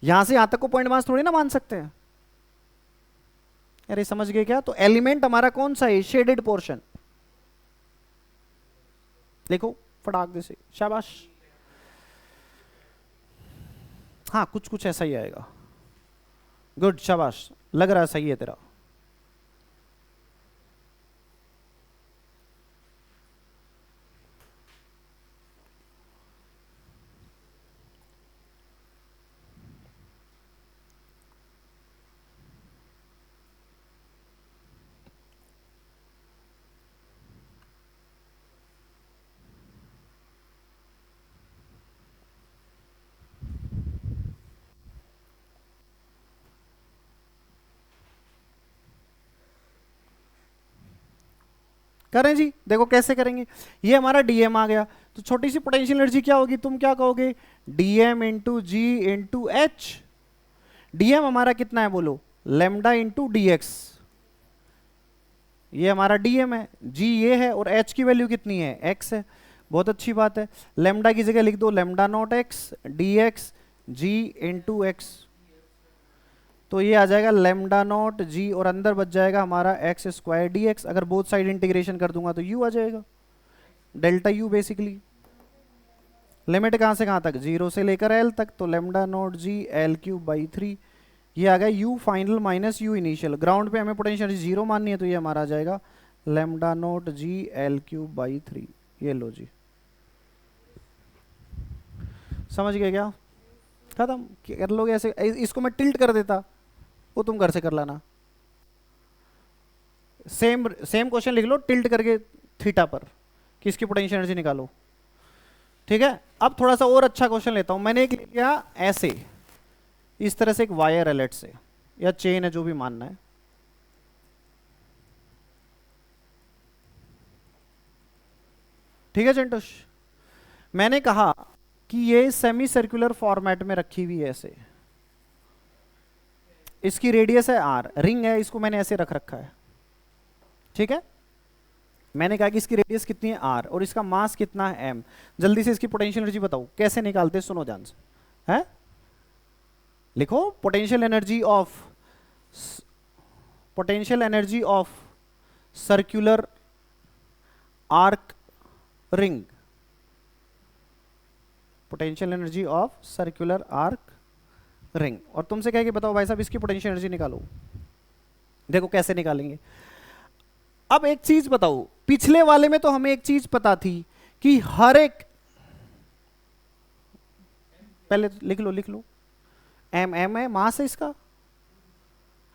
यहां से यहां तक को पॉइंट मास थोड़ी ना मान सकते हैं। अरे समझ गए क्या? तो एलिमेंट हमारा कौन सा है? Shaded portion. देखो फटाक से, शाबाश। हाँ, कुछ कुछ ऐसा ही आएगा। गुड, शाबाश, लग रहा है सही है तेरा। करें जी, देखो कैसे करेंगे। ये हमारा डीएम आ गया, तो छोटी सी पोटेंशियल एनर्जी क्या होगी? तुम क्या कहोगे? DM into G into H. DM हमारा कितना है बोलो? Lambda into DX. ये हमारा डीएम है, जी ये है, और एच की वैल्यू कितनी है? एक्स है। बहुत अच्छी बात है, लेमडा की जगह लिख दो lambda naught X D X G into X. तो ये आ जाएगा लेमडा नॉट जी, और अंदर बच जाएगा हमारा एक्स स्क्वायर डी एक्स। अगर बोथ साइड इंटीग्रेशन कर दूंगा तो यू आ जाएगा, डेल्टा यू बेसिकली। लिमिट कहाँ से कहाँ तक, 0 से लेकर एल तक, तो lambda naught G L cube by 3, ये आ गया you final minus you initial. Ground पे हमें पोटेंशियल 0 माननी है, तो ये हमारा आ जाएगा lambda naught G L cube by 3। ये लो जी, समझ गए क्या? खत्म कर लोगे ऐसे। इसको मैं टिल्ट कर देता, वो तुम घर से कर लाना। सेम सेम क्वेश्चन लिख लो टिल्ट करके थीटा पर, कि इसकी पोटेंशियल एनर्जी निकालो। ठीक है, अब थोड़ा सा और अच्छा क्वेश्चन लेता हूं। मैंने एक लिया ऐसे, इस तरह से एक वायर है लेट से, या चेन है, जो भी मानना है। ठीक है चिंटुश, मैंने कहा कि ये सेमी सर्कुलर फॉर्मेट में रखी हुई है ऐसे, इसकी रेडियस है आर, रिंग है, इसको मैंने ऐसे रख रखा है। ठीक है, मैंने कहा कि इसकी रेडियस कितनी है आर और इसका मास कितना है एम। जल्दी से इसकी पोटेंशियल एनर्जी बताओ कैसे निकालते, सुनो ध्यान से। है, लिखो potential energy of circular arc ring, potential energy of circular arc ring. और तुमसे कहे कि बताओ भाई साहब इसकी पोटेंशियल एनर्जी निकालो। देखो कैसे निकालेंगे। अब एक चीज बताओ, पिछले वाले में तो हमें एक चीज पता थी कि हर एक, पहले लिख लो एम है, मास है इसका।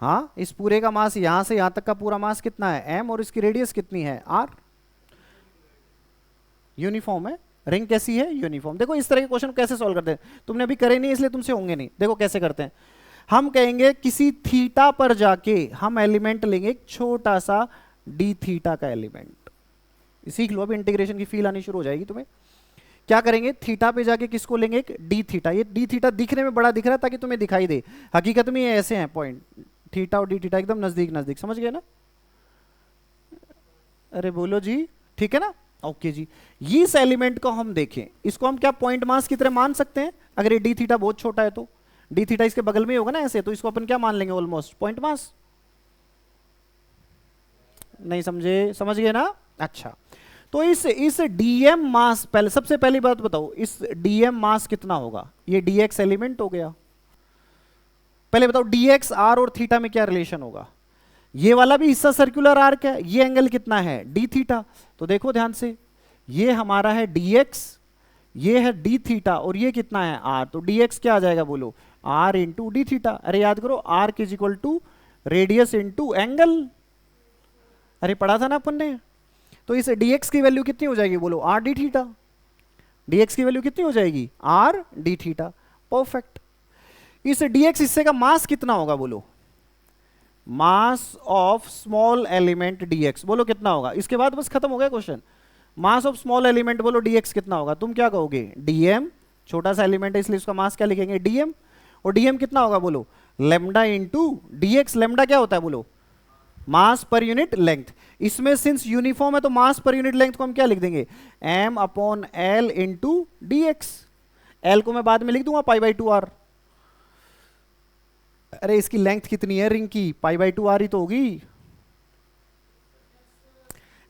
हाँ, इस पूरे का मास, यहां से यहां तक का पूरा मास कितना है एम, और इसकी रेडियस कितनी है आर। यूनिफॉर्म है, रिंग कैसी है यूनिफॉर्म। देखो इस तरह के क्वेश्चन कैसे सॉल्व करते हैं, तुमने अभी करे नहीं इसलिए तुमसे होंगे नहीं। देखो कैसे करते हैं, हम कहेंगे किसी थीटा पर जाके हम एलिमेंट लेंगे एक छोटा सा डी थीटा का एलिमेंट। सीख लो, अभी इंटीग्रेशन की फील आनी शुरू हो जाएगी तुम्हें। क्या करेंगे, थीटा पे जाके किसको लेंगे, एक डी थीटा। ये डी थीटा दिखने में बड़ा दिख रहा है ताकि तुम्हें दिखाई दे, हकीकत में ये ऐसे हैं पॉइंट, थीटा और डी थीटा एकदम नजदीक नजदीक, समझ गए ना? अरे बोलो जी, ठीक है ना? ओके जी, ये इस एलिमेंट को हम देखें, इसको हम क्या पॉइंट मास की तरह मान सकते हैं? अगर ये डी थीटा बहुत छोटा है तो डी थीटा इसके बगल में ही होगा ना ऐसे, तो इसको अपन क्या मान लेंगे, ऑलमोस्ट पॉइंट मास। नहीं समझे? समझ गए ना? अच्छा, तो इस डीएम मास, पहले सबसे पहली बात बताओ, इस डीएम मास कितना होगा? ये डीएक्स एलिमेंट हो गया। पहले बताओ डीएक्स आर और थीटा में क्या रिलेशन होगा? ये वाला भी हिस्सा सर्कुलर आर्क है, ये एंगल कितना है डी थीटा। तो देखो ध्यान से, ये हमारा है dx, ये है डी थीटा, और ये कितना है r। तो dx क्या आ जाएगा बोलो, r इंटू डी थीटा। अरे याद करो, r is equal to radius into angle. अरे पढ़ा था ना अपन ने। तो इस dx की वैल्यू कितनी हो जाएगी बोलो, r डी थीटा। dx की वैल्यू कितनी हो जाएगी, r डी थीटा। परफेक्ट। इस dx हिस्से का मास कितना होगा बोलो, mass of small element dx। बोलो कितना होगा, इसके बाद बस खत्म हो गया question. Mass of small element बोलो dx कितना होगा, तुम क्या कहोगे, dm। छोटा सा एलिमेंट है इसलिए उसका मास क्या लिखेंगे, dm। और dm कितना होगा बोलो, लेमडा इंटू dx। लेमडा क्या होता है बोलो, मास पर यूनिट लेंथ। इसमें सिंस यूनिफॉर्म है तो मास पर यूनिट लेंथ को हम क्या लिख देंगे, m upon l into dx। l को मैं बाद में लिख दूंगा π/2r। अरे इसकी लेंथ कितनी है रिंग की, π/2r ही तो होगी।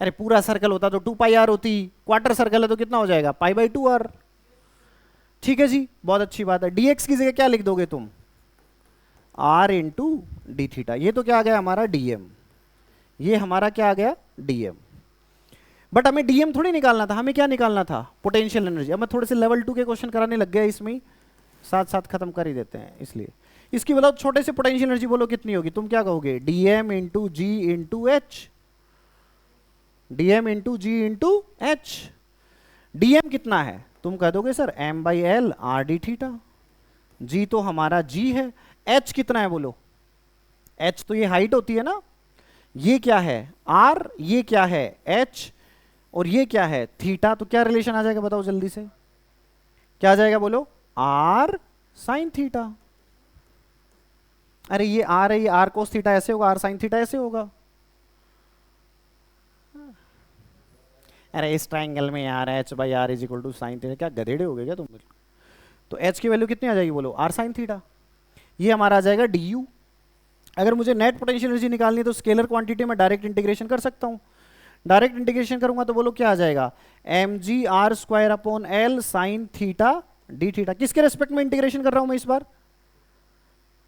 अरे पूरा सर्कल होता तो 2πr होती, क्वार्टर सर्कल है तो कितना हो जाएगा, π/2r। ठीक है जी, बहुत अच्छी बात है। dx की जगह क्या लिख दोगे तुम, r इंटू डी थीटा। ये तो क्या आ गया हमारा dm, ये हमारा क्या आ गया dm। बट हमें dm थोड़ी निकालना था, हमें क्या निकालना था, पोटेंशियल एनर्जी। अब मैं थोड़े से लेवल 2 के क्वेश्चन कराने लग गया, इसमें साथ साथ खत्म कर ही देते हैं। इसलिए इसकी बताओ छोटे से पोटेंशियल एनर्जी बोलो कितनी होगी, तुम क्या कहोगे, dm into G into H. dm into G into H. dm कितना है, तुम कह दोगे sir m/l r D theta. g तो हमारा g है। h कितना है बोलो, h तो ये हाइट होती है ना, ये क्या है r, ये क्या है h, और ये क्या है थीटा। तो क्या रिलेशन आ जाएगा बताओ जल्दी से, क्या आ जाएगा बोलो, r साइन थीटा। अरे ये r है, ये r कोस थीटा ऐसे होगा, r साइन थीटा ऐसे होगा। अरे इस ट्राइंगल में यार h/r is equal to sine theta, क्या गधेड़े हो गए क्या तुम। तो h की वैल्यू कितनी आ जाएगी बोलो, r साइन थीटा। ये हमारा आ जाएगा du। अगर मुझे नेट पोटेंशियल एनर्जी निकालनी है तो स्केलर क्वांटिटी में डायरेक्ट इंटीग्रेशन कर सकता हूँ। डायरेक्ट इंटीग्रेशन करूंगा तो बोलो क्या आ जाएगा, M G R square upon L sine theta D theta. किसके रेस्पेक्ट में इंटीग्रेशन कर रहा हूं मैं इस बार,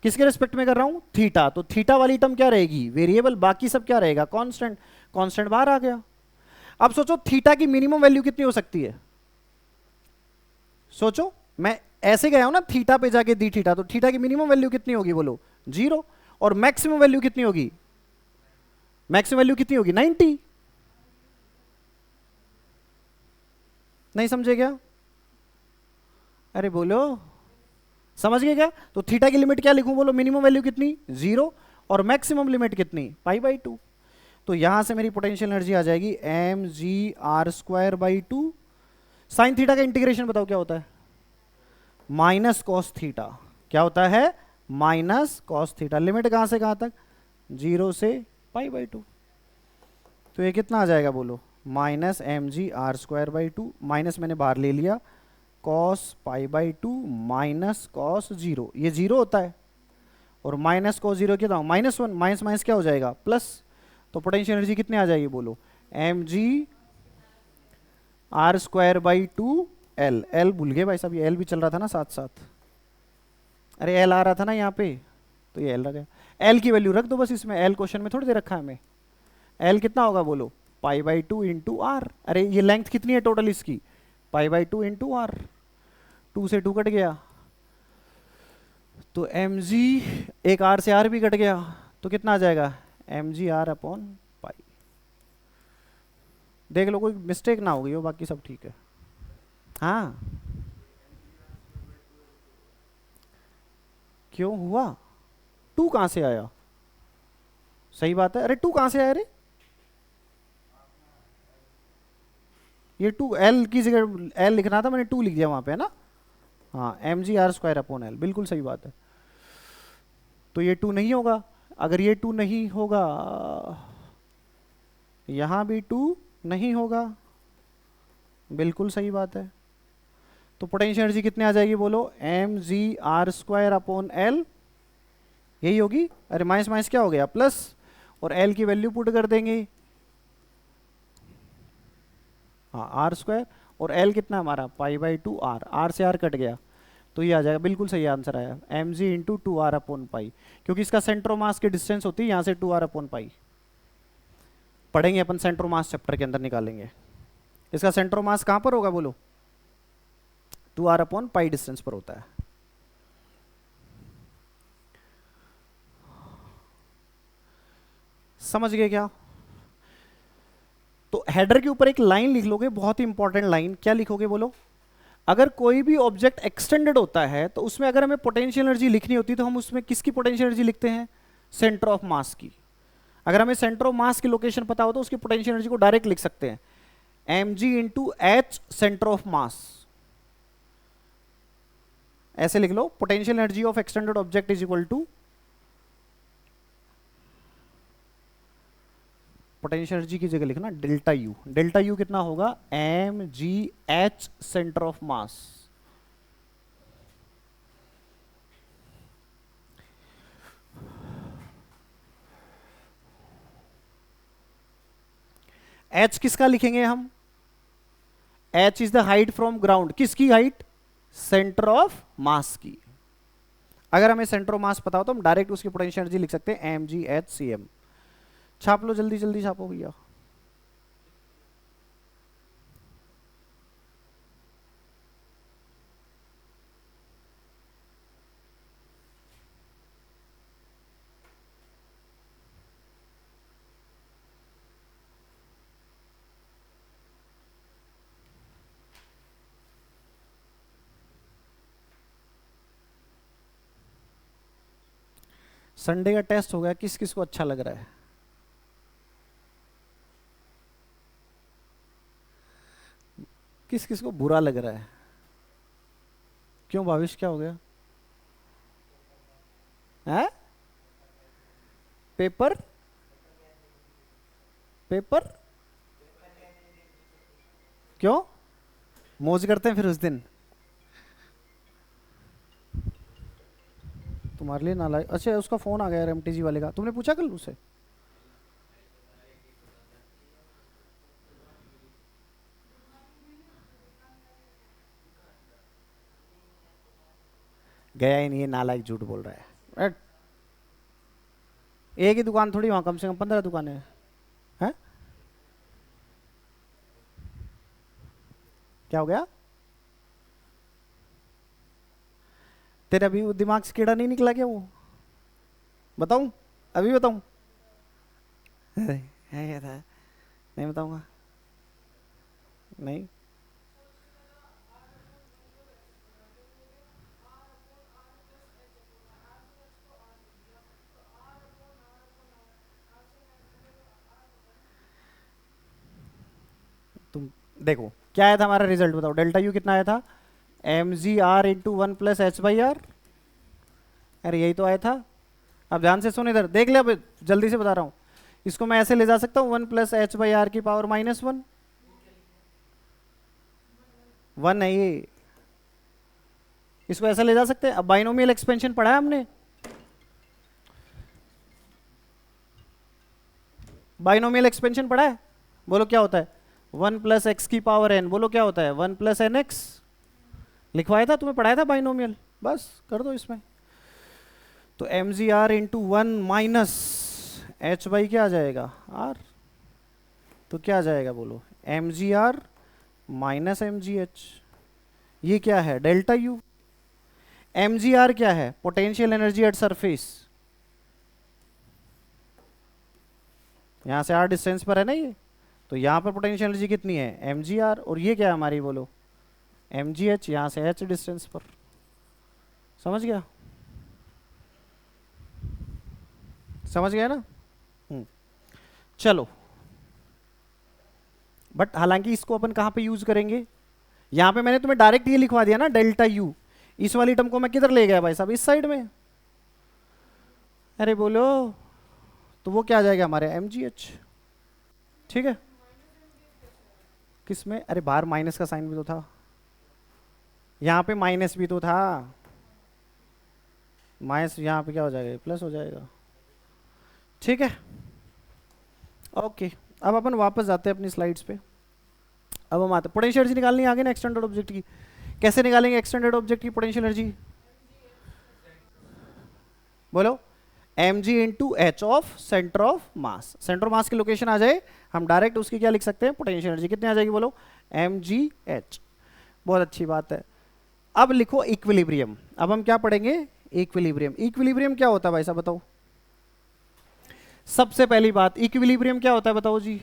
किसके रेस्पेक्ट में कर रहा हूं, थीटा। तो थीटा वाली टर्म क्या रहेगी, वेरिएबल, बाकी सब क्या रहेगा, कांस्टेंट। कांस्टेंट बाहर आ गया। अब सोचो थीटा की मिनिमम वैल्यू कितनी हो सकती है, सोचो, मैं ऐसे गया हूं ना थीटा पे जाके दी थीटा, तो थीटा की मिनिमम वैल्यू कितनी होगी बोलो, 0। और मैक्सिमम वैल्यू कितनी होगी, मैक्सिमम वैल्यू कितनी होगी, 90। नहीं समझे क्या, अरे बोलो, समझ गए क्या। तो थीटा की लिमिट क्या लिखूं बोलो, मिनिमम वैल्यू कितनी, 0, और मैक्सिमम लिमिट कितनी, π/2। तो यहां से मेरी पोटेंशियल एनर्जी आ जाएगी M G R square by 2। Sine theta का इंटीग्रेशन बताओ क्या होता है, माइनस कॉस थीटा। क्या होता है, माइनस कॉस थीटा। लिमिट कहां से कहां तक, 0 से π/2। तो ये कितना आ जाएगा बोलो, minus M G R square by 2, minus मैंने बाहर ले लिया, कॉस π/2 माइनस कॉस 0, ये 0 होता है, और माइनस कॉस 0 कितना, -1, माइनस माइनस क्या हो जाएगा, प्लस। तो पोटेंशियल एनर्जी कितनी आ जाएगी बोलो, M G R square by 2 L. L भूल गए भाई साहब, ये एल भी चल रहा था ना साथ साथ, अरे एल आ रहा था ना यहाँ पे, तो ये एल रह गया। एल की वैल्यू रख दो बस इसमें, एल क्वेश्चन में थोड़ी दे रखा है हमें। एल कितना होगा बोलो, π/2 इंटू आर। अरे ये लेंथ कितनी है टोटल इसकी, π/2 इंटू आर। 2 से 2 कट गया, तो एम जी, एक आर से आर भी कट गया, तो कितना आ जाएगा, M G R upon pi. देख लो कोई मिस्टेक ना हो गई हो, बाकी सब ठीक है। हाँ क्यों हुआ, 2 कहां से आया, सही बात है, अरे 2 कहां से आया रे, ये 2 एल की जगह एल लिखना था, मैंने 2 लिख दिया वहां पे, है ना। हाँ M G R square upon L, बिल्कुल सही बात है। तो ये 2 नहीं होगा, अगर ये 2 नहीं होगा, यहां भी 2 नहीं होगा, बिल्कुल सही बात है। तो पोटेंशियल एनर्जी कितने आ जाएगी बोलो, M G R square upon L, यही होगी। अरे माइनस माइनस क्या हो गया, प्लस, और एल की वैल्यू पुट कर देंगे, हाँ आर स्क्वायर, और एल कितना हमारा, π/2 आर, आर से आर कट गया, तो ये आ जाएगा, बिल्कुल सही आंसर आया, M G into 2r upon pi, क्योंकि इसका सेंट्रोमास की डिस्टेंस होती है यहाँ से 2r अपॉन पाई। पढ़ेंगे अपन सेंट्रोमास चैप्टर के अंदर निकालेंगे। इसका सेंट्रोमास कहाँ पर होगा बोलो, 2r अपॉन पाई डिस्टेंस पर होता है। समझ गए क्या। तो हेडर के ऊपर एक लाइन लिख लोगे, बहुत ही इंपॉर्टेंट लाइन, क्या लिखोगे बोलो, अगर कोई भी ऑब्जेक्ट एक्सटेंडेड होता है तो उसमें अगर हमें पोटेंशियल एनर्जी लिखनी होती है तो हम उसमें किसकी पोटेंशियल एनर्जी लिखते हैं, सेंटर ऑफ मास की। अगर हमें सेंटर ऑफ मास की लोकेशन पता हो तो उसकी पोटेंशियल एनर्जी को डायरेक्ट लिख सकते हैं, M G into H centre of mass, ऐसे लिख लो, potential energy of extended object is equal to, potential energy की जगह लिखना डेल्टा यू। डेल्टा यू कितना होगा, M G H centre of mass. H किसका लिखेंगे हम, H is the height from ground, किसकी हाइट, सेंटर ऑफ मास की। अगर हमें सेंटर ऑफ मास पता हो तो हम डायरेक्ट उसकी पोटेंशियल एनर्जी लिख सकते हैं, M G H C M. छाप लो जल्दी जल्दी छापो भैया। संडे का टेस्ट हो गया, किस किस को अच्छा लग रहा है, किस किस को बुरा लग रहा है, क्यों भाविश क्या हो गया, है पेपर, पेपर क्यों मौज करते हैं फिर उस दिन, तुम्हारे लिए नाला, अच्छा उसका फोन आ गया एमटीजी वाले का, तुमने पूछा कल उसे, गया ही नहीं है, नालायक झूठ बोल रहा है। Right? एक ही दुकान थोड़ी, वहां कम से कम 15 दुकानें हैं। क्या हो गया? तेरे अभी वो दिमाग से कीड़ा नहीं निकला क्या? वो बताऊं? अभी बताऊं? अरे है था, नहीं बताऊंगा। नहीं, तुम देखो क्या आया था हमारा रिजल्ट, बताओ डेल्टा यू कितना आया था? M G R into 1 + h/r। अरे यही तो आया था। अब ध्यान से सुन, इधर देख ले, अब जल्दी से बता रहा हूँ। इसको मैं ऐसे ले जा सकता हूँ 1 + h/r की पावर -1। 1 है ये, इसको ऐसा ले जा सकते हैं। अब बाइनोमियल एक्सपेंशन पढ़ा है हमने, बाइनोमियल एक्सपेंशन पढ़ा है। बोलो क्या होता है? 1 + x की पावर n। बोलो क्या होता है? 1 + nx। लिखवाया था तुम्हें, पढ़ाया था बाइनोमियल। बस कर दो इसमें। तो M G R into 1 - h/ क्या आ जाएगा? r। तो क्या आ जाएगा बोलो? M G R minus M G H. ये क्या है? Delta U. M G R क्या है? Potential energy at surface. यहां से r डिस्टेंस पर है ना ये, तो यहां पर पोटेंशियल एनर्जी कितनी है? M G R. और ये क्या है हमारी? बोलो एम जी एच, यहां से h डिस्टेंस पर। समझ गया? समझ गया ना? चलो, बट हालांकि इसको अपन कहां पे यूज करेंगे? यहां पे मैंने तुम्हें डायरेक्ट ये लिखवा दिया ना, डेल्टा यू। इस वाली टर्म को मैं किधर ले गया भाई साहब? इस साइड में। अरे बोलो, तो वो क्या आ जाएगा हमारे? M G H. ठीक है, किस में? अरे बाहर माइनस का साइन भी तो था, यहां पे माइनस भी तो था। माइनस यहां पे क्या हो जाएगा? प्लस हो जाएगा। ठीक है, ओके। अब अपन वापस जाते हैं अपनी स्लाइड्स पे। अब हम आते, पोटेंशियल एनर्जी निकालनी है आगे ना एक्सटेंडेड ऑब्जेक्ट की। कैसे निकालेंगे एक्सटेंडेड ऑब्जेक्ट की पोटेंशियल एनर्जी? बोलो M G into H of centre of mass. Centre of mass की लोकेशन आ जाए, हम डायरेक्ट उसकी क्या लिख सकते हैं? Potential energy. कितनी आ जाएगी बोलो? M G H. बहुत अच्छी बात है। अब लिखो इक्विलिब्रियम। अब हम क्या पढ़ेंगे? इक्विलिब्रियम। इक्विलिब्रियम क्या होता है भाई साहब बताओ? सबसे पहली बात, इक्विलिब्रियम क्या होता है बताओ जी?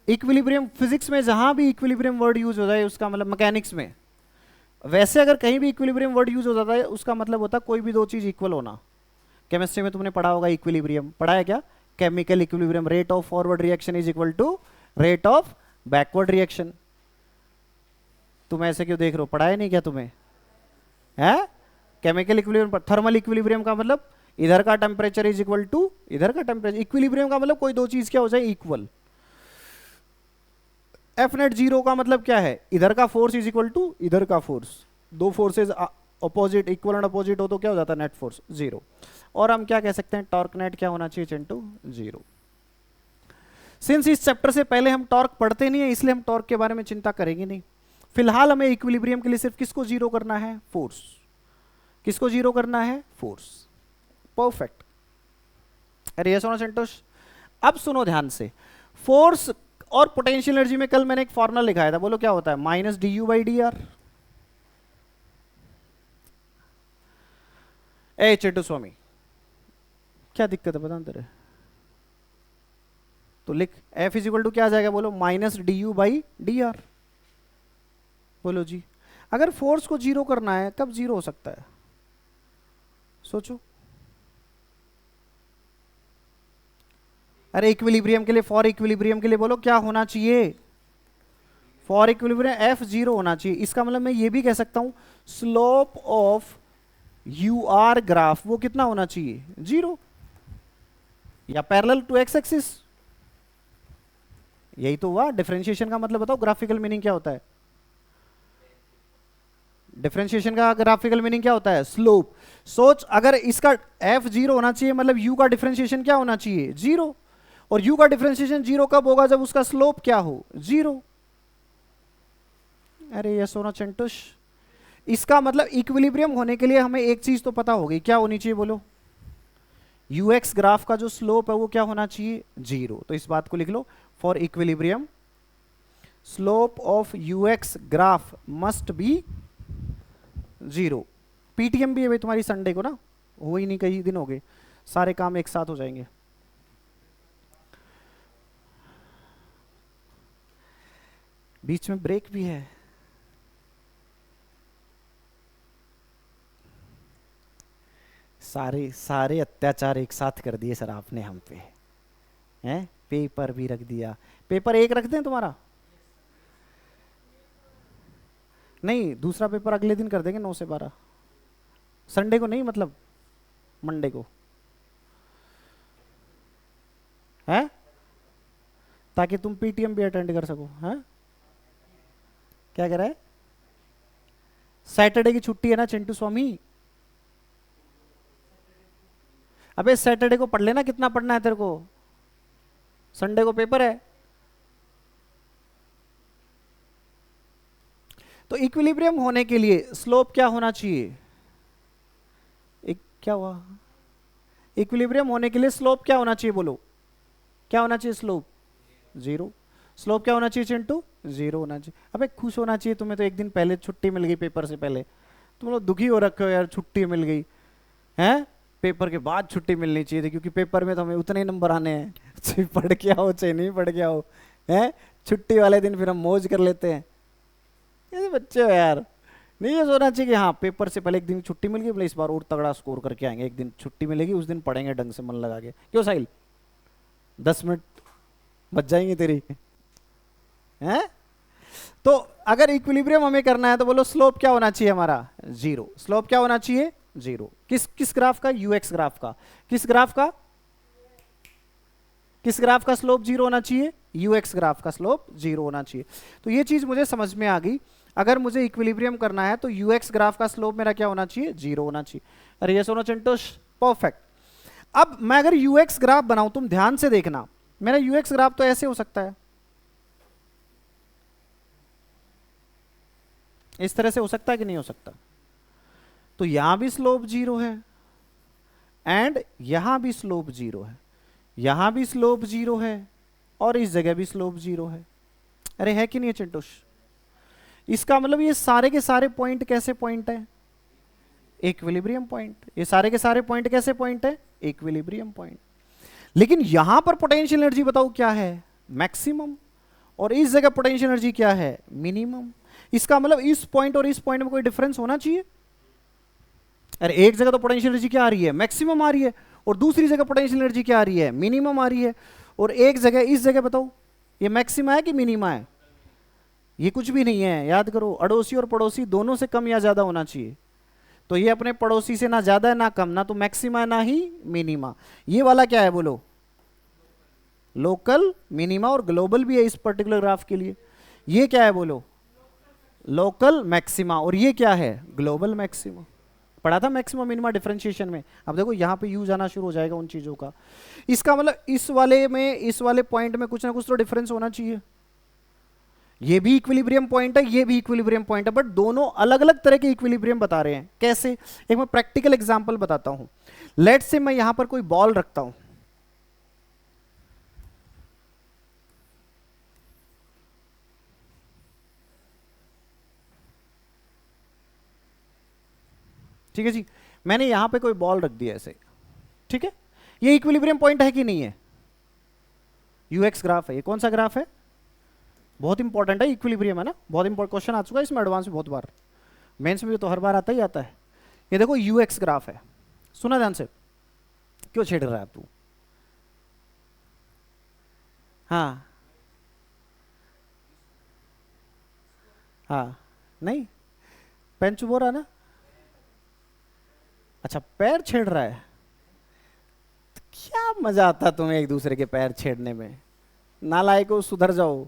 इक्विलिब्रियम फिजिक्स में जहां भी इक्विलिब्रियम वर्ड यूज हो जाए उसका मतलब, मैकेनिक्स में वैसे अगर कहीं भी इक्विलिब्रियम वर्ड यूज हो जाता है उसका मतलब होता है कोई भी दो चीज इक्वल होना। केमिस्ट्री में तुमने पढ़ा होगा इक्विलिब्रियम, पढ़ा है क्या? Chemical equilibrium, rate of forward reaction is equal to rate of backward reaction. तुम ऐसे क्यों देख रहे हो? पढ़ा है नहीं क्या तुम्हें? है केमिकल इक्विलिब्रियम। थर्मल इक्विलिब्रियम का मतलब इधर का टेम्परेचर इज इक्वल टू इधर का टेम्परेचर। इक्विलिब्रियम का मतलब कोई दो चीज क्या हो जाए? इक्वल। एफ नेट जीरो का मतलब क्या है? इधर का फोर्स इज इक्वल टू इधर का फोर्स। दो forces opposite, equal and opposite हो तो क्या हो जाता है? Net force zero. और हम क्या कह सकते हैं? टॉर्क नेट क्या होना चाहिए चिंटू? जीरो। सिंस इस चैप्टर से पहले हम टॉर्क पढ़ते नहीं है, इसलिए हम टॉर्क के बारे में चिंता करेंगे नहीं। फिलहाल हमें इक्विलिब्रियम के लिए सिर्फ किसको जीरो करना है? फोर्स। किसको जीरो करना है? फोर्स। परफेक्ट। अरे ये सुनो संतोष, अब सुनो ध्यान से। फोर्स और पोटेंशियल एनर्जी में कल मैंने एक फॉर्मूला लिखाया था, बोलो क्या होता है? Minus D U by D R. ए चिट्टू स्वामी, क्या दिक्कत है बता तेरे? तो लिख एफ इज इक्वल टू क्या आ जाएगा बोलो? Minus D U by D are. बोलो जी, अगर फोर्स को जीरो करना है कब जीरो हो सकता है? सोचो। अरे इक्विलिब्रियम के लिए, फॉर इक्विलिब्रियम के लिए बोलो क्या होना चाहिए? फॉर इक्विलिब्रियम एफ जीरो होना चाहिए। इसका मतलब मैं ये भी कह सकता हूं slope of U R graph वो कितना होना चाहिए? जीरो, या पैरेलल टू एक्स एक्सिस। यही तो हुआ डिफरेंशिएशन का मतलब। बताओ ग्राफिकल मीनिंग क्या होता है? डिफरेंशिएशन का ग्राफिकल मीनिंग क्या होता है? स्लोप। सोच, अगर इसका एफ जीरो होना चाहिए मतलब यू का डिफरेंशिएशन क्या होना चाहिए? जीरो। और यू का डिफरेंशिएशन जीरो कब होगा? जब उसका स्लोप क्या हो? जीरो। अरे ये सोना चंटुश, इसका मतलब इक्विलिब्रियम होने के लिए हमें एक चीज तो पता होगी, क्या होनी चाहिए बोलो? यूएक्स ग्राफ का जो स्लोप है वो क्या होना चाहिए? 0। तो इस बात को लिख लो, for equilibrium slope of UX graph must be 0। PTM भी है भाई तुम्हारी संडे को ना, हो ही नहीं, कई दिन हो गए, सारे काम एक साथ हो जाएंगे। बीच में ब्रेक भी है। सारे सारे अत्याचार एक साथ कर दिए सर आपने हम पे, हैं? पेपर भी रख दिया। पेपर एक रख दें तुम्हारा? नहीं, दूसरा पेपर अगले दिन कर देंगे 9 से 12, संडे को नहीं, मतलब मंडे को, है? ताकि तुम पीटीएम भी अटेंड कर सको, हैं? क्या कह रहा है? सैटरडे की छुट्टी है ना चिंटू स्वामी? अबे सैटरडे को पढ़ लेना, कितना पढ़ना है तेरे को, संडे को पेपर है। तो इक्विलिब्रियम होने के लिए स्लोप क्या होना चाहिए? क्या हुआ? इक्विलिब्रियम होने के लिए स्लोप क्या होना चाहिए बोलो? क्या होना चाहिए स्लोप? 0। स्लोप क्या होना चाहिए चिंटू? 0 होना चाहिए। अबे खुश होना चाहिए तुम्हें, तो एक दिन पहले छुट्टी मिल गई पेपर से पहले, तुम लोग दुखी हो रखे हो यार, छुट्टी मिल गई है। पेपर के बाद छुट्टी मिलनी चाहिए थी, क्योंकि पेपर में तो हमें उतने ही नंबर आने हैं, चाहे पढ़ के आओ चाहे नहीं पढ़ के आओ, है? छुट्टी वाले दिन फिर हम मौज कर लेते हैं। ये बच्चे हो यार, नहीं ये सोचना चाहिए कि हाँ पेपर से पहले एक दिन छुट्टी मिल गई, बोले इस बार और तगड़ा स्कोर करके आएंगे, एक दिन छुट्टी मिलेगी उस दिन पढ़ेंगे ढंग से मन लगा के। क्यों साहिल, 10 मिनट बच जाएंगे तेरी, हैं? तो अगर इक्विलिब्रियम हमें करना है तो बोलो स्लोप क्या होना चाहिए हमारा? 0। स्लोप क्या होना चाहिए? 0। किस ग्राफ का? यूएक्स ग्राफ का। किस ग्राफ का? किस ग्राफ का स्लोप 0 होना चाहिए? यूएक्स ग्राफ का स्लोप 0 होना चाहिए। तो ये चीज मुझे समझ में आ गई। अगर मुझे इक्विलिब्रियम करना है तो यूएक्स ग्राफ का स्लोप मेरा क्या होना चाहिए? 0 होना चाहिए। अरे ये सुनो चिंटूश, परफेक्ट। अब मैं अगर यूएक्स ग्राफ बनाऊं, तुम ध्यान से देखना, मेरा यूएक्स ग्राफ तो ऐसे हो सकता है, इस तरह से हो सकता है कि नहीं हो सकता? तो यहां भी स्लोप 0 है एंड यहां भी स्लोप 0 है, यहां भी स्लोप 0 है और इस जगह भी स्लोप 0 है। अरे है कि नहीं है चिंटूश? इसका मतलब ये सारे के सारे पॉइंट कैसे पॉइंट है? Equilibrium point. ये सारे के सारे पॉइंट कैसे पॉइंट है? Equilibrium point. लेकिन यहां पर पोटेंशियल एनर्जी बताओ क्या है? मैक्सिमम। और इस जगह पोटेंशियल एनर्जी क्या है? मिनिमम। इसका मतलब इस पॉइंट और इस पॉइंट में कोई डिफरेंस होना चाहिए? अरे एक जगह तो पोटेंशियल एनर्जी क्या आ रही है? मैक्सिमम आ रही है, और दूसरी जगह पोटेंशियल एनर्जी क्या आ रही है? मिनिमम आ रही है। और एक जगह, इस जगह बताओ ये मैक्सिमा है कि मिनिमा है? ये कुछ भी नहीं है, याद करो, अड़ोसी और पड़ोसी दोनों से कम या ज्यादा होना चाहिए। तो ये अपने पड़ोसी से ना ज्यादा है ना कम, ना तो मैक्सिमा ना ही मिनिमा। ये वाला क्या है बोलो? लोकल मिनिमा, और ग्लोबल भी है इस पर्टिकुलर ग्राफ के लिए। ये क्या है बोलो? लोकल मैक्सिमा, और ये क्या है? Global maxima. पढ़ा था मैक्सिमम मिनिमा डिफरेंशिएशन में। अब देखो यहाँ पे यूज आना शुरू हो जाएगा उन चीजों का। इसका मतलब इस वाले में, इस वाले पॉइंट में कुछ ना कुछ तो डिफरेंस होना चाहिए। ये भी इक्विलिब्रियम पॉइंट है, ये भी इक्विलिब्रियम पॉइंट है, बट दोनों अलग अलग तरह के इक्विलिब्रियम बता रहे हैं। कैसे? एक मैं प्रैक्टिकल एग्जांपल बताता हूं। लेट्स से मैं यहां पर कोई बॉल रखता हूं, ठीक है जी, मैंने यहां पे कोई बॉल रख दिया ऐसे, ठीक है? ये इक्विलिब्रियम पॉइंट है कि नहीं है? यूएक्स ग्राफ है। ये कौन सा ग्राफ है? बहुत इंपॉर्टेंट है, इक्विलिब्रियम है ना, बहुत इंपॉर्टेंट क्वेश्चन आ चुका है इसमें एडवांस में बहुत बार, मेंस में भी तो हर बार आता ही आता है। ये देखो यूएक्स ग्राफ है, सुना ध्यान से। क्यों छेड़ रहा है तू? हाँ हाँ, नहीं पेन चुभ हो रहा ना? अच्छा पैर छेड़ रहा है, तो क्या मजा आता तुम्हें एक दूसरे के पैर छेड़ने में? नालायको सुधर जाओ।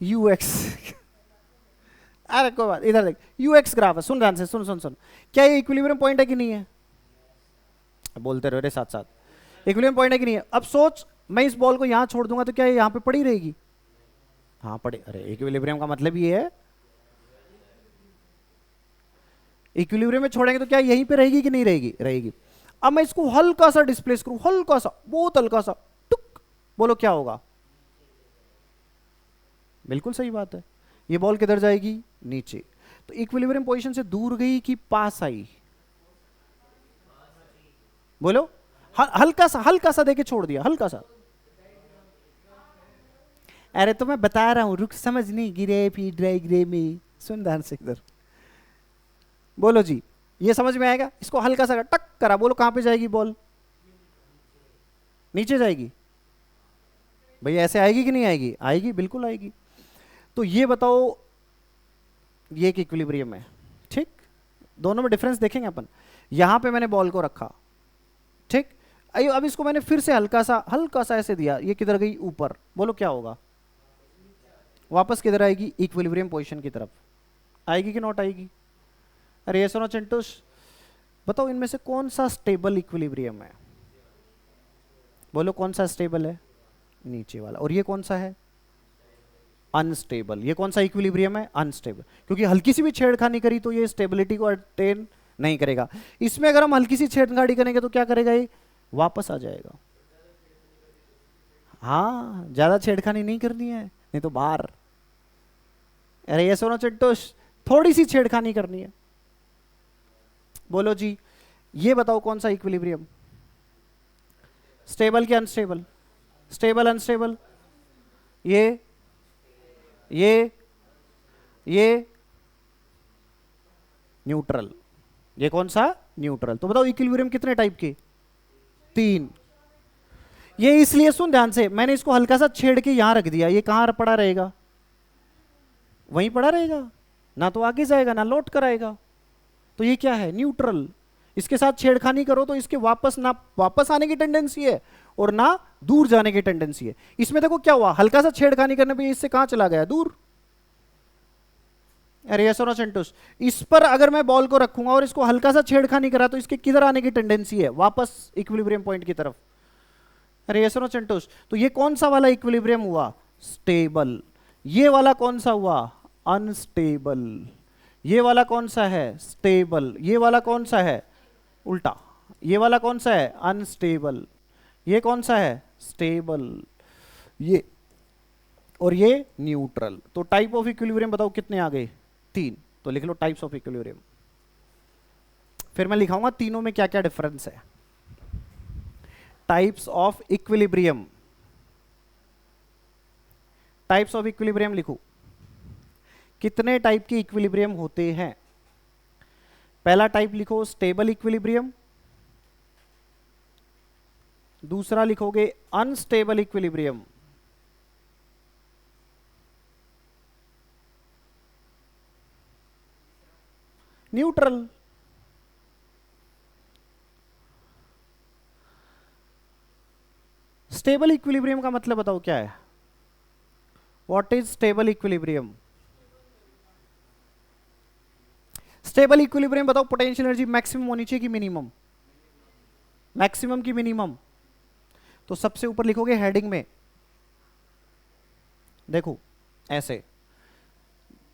यूएक्स अरे कोई बात, इधर देख, यूएक्स ग्राफ है, सुन ध्यान से, सुन सुन सुन। क्या ये इक्विलिब्रियम पॉइंट है कि नहीं है? बोलते रहो रे साथ साथ। इक्विलिब्रियम पॉइंट है कि नहीं है? अब सोच, मैं इस बॉल को यहां छोड़ दूंगा तो क्या ये यहां पे पड़ी रहेगी? हाँ पड़े। अरे इक्विलिब्रियम का मतलब ये है, इक्विलिब्रियम में छोड़ेंगे तो क्या यहीं पे रहेगी कि नहीं रहेगी? रहेगी। अब मैं इसको हल्का सा डिस्प्लेस करूं, हल्का सा, बहुत हल्का सा, टुक, बोलो क्या होगा? बिल्कुल सही बात है, ये बॉल किधर जाएगी? नीचे। तो इक्विलिब्रियम पोजीशन से दूर गई कि पास आई? बोलो। हल्का सा देके छोड़ दिया, हल्का सा। अरे तो मैं बता रहा हूं, रुक, समझ नहीं, गिरे पी ड्राई गिरे में, सुन ध्यान से इधर। बोलो जी, ये समझ में आएगा? इसको हल्का सा टक करा, बोलो कहां पे जाएगी बॉल? नीचे जाएगी। भैया ऐसे आएगी कि नहीं आएगी? आएगी, बिल्कुल आएगी। तो ये बताओ, ये एक इक्विलिब्रियम है, ठीक? दोनों में डिफरेंस देखेंगे अपन। यहां पे मैंने बॉल को रखा, ठीक? अयो अब इसको मैंने फिर से हल्का सा ऐसे दिया, ये किधर गई? ऊपर। बोलो क्या होगा? वापस किधर आएगी? इक्विलिब्रियम पोजीशन की तरफ आएगी कि नॉट आएगी? अरे ये सुनो चिंटूस, बताओ इनमें से कौन सा स्टेबल इक्विलिब्रियम है? बोलो कौन सा स्टेबल है? नीचे वाला। और ये कौन सा है? अनस्टेबल। ये कौन सा इक्विलिब्रियम है? अनस्टेबल। क्योंकि हल्की सी भी छेड़खानी करी तो ये स्टेबिलिटी को अटेन नहीं करेगा। इसमें अगर हम हल्की सी छेड़खानी करेंगे तो क्या करेगा? ये वापस आ जाएगा। हाँ, ज्यादा छेड़खानी नहीं करनी है, नहीं तो बाहर। अरे ये सुनो चिंटूस, थोड़ी सी छेड़खानी करनी है। बोलो जी, ये बताओ कौन सा इक्विलिब्रियम? स्टेबल कि अनस्टेबल? Stable, unstable? ये न्यूट्रल। ये कौन सा? न्यूट्रल। तो बताओ इक्विलिब्रियम कितने टाइप के? 3। ये इसलिए, सुन ध्यान से, मैंने इसको हल्का सा छेड़ के यहां रख दिया, ये कहां पड़ा रहेगा? वहीं पड़ा रहेगा, ना तो आगे जाएगा ना लौट कर आएगा। तो ये क्या है? न्यूट्रल। इसके साथ छेड़खानी करो तो इसके ना वापस आने की टेंडेंसी है और ना दूर जाने की टेंडेंसी है। इसमें देखो क्या हुआ, हल्का सा छेड़खानी करने पे इससे कहां चला गया? दूर। अरे ये सुनो चिंटूस, इस पर अगर मैं बॉल को रखूंगा और इसको हल्का सा छेड़खानी करा तो इसके किधर आने की टेंडेंसी है? वापस इक्विलिब्रियम पॉइंट की तरफ। अरे ये सुनो चिंटूस, तो ये कौन सा वाला इक्विलिब्रियम हुआ? स्टेबल। ये वाला कौन सा हुआ? अनस्टेबल। ये वाला कौन सा है? स्टेबल। ये वाला कौन सा है? उल्टा। ये वाला कौन सा है? अनस्टेबल। ये कौन सा है? स्टेबल। ये और ये न्यूट्रल। तो टाइप ऑफ इक्विलिब्रियम बताओ कितने आ गए? 3। तो लिख लो टाइप्स ऑफ इक्विलिब्रियम। फिर मैं लिखाऊंगा तीनों में क्या क्या डिफरेंस है। Types of equilibrium, types of equilibrium लिखो। कितने टाइप के इक्विलिब्रियम होते हैं? पहला टाइप लिखो स्टेबल इक्विलिब्रियम, दूसरा लिखोगे unstable equilibrium, neutral. Stable equilibrium का मतलब बताओ क्या है? What is stable equilibrium? Stable equilibrium बताओ, पोटेंशियल एनर्जी मैक्सिमम होनी चाहिए कि मिनिमम? मैक्सिमम की मिनिमम? तो सबसे ऊपर लिखोगे हेडिंग में, देखो ऐसे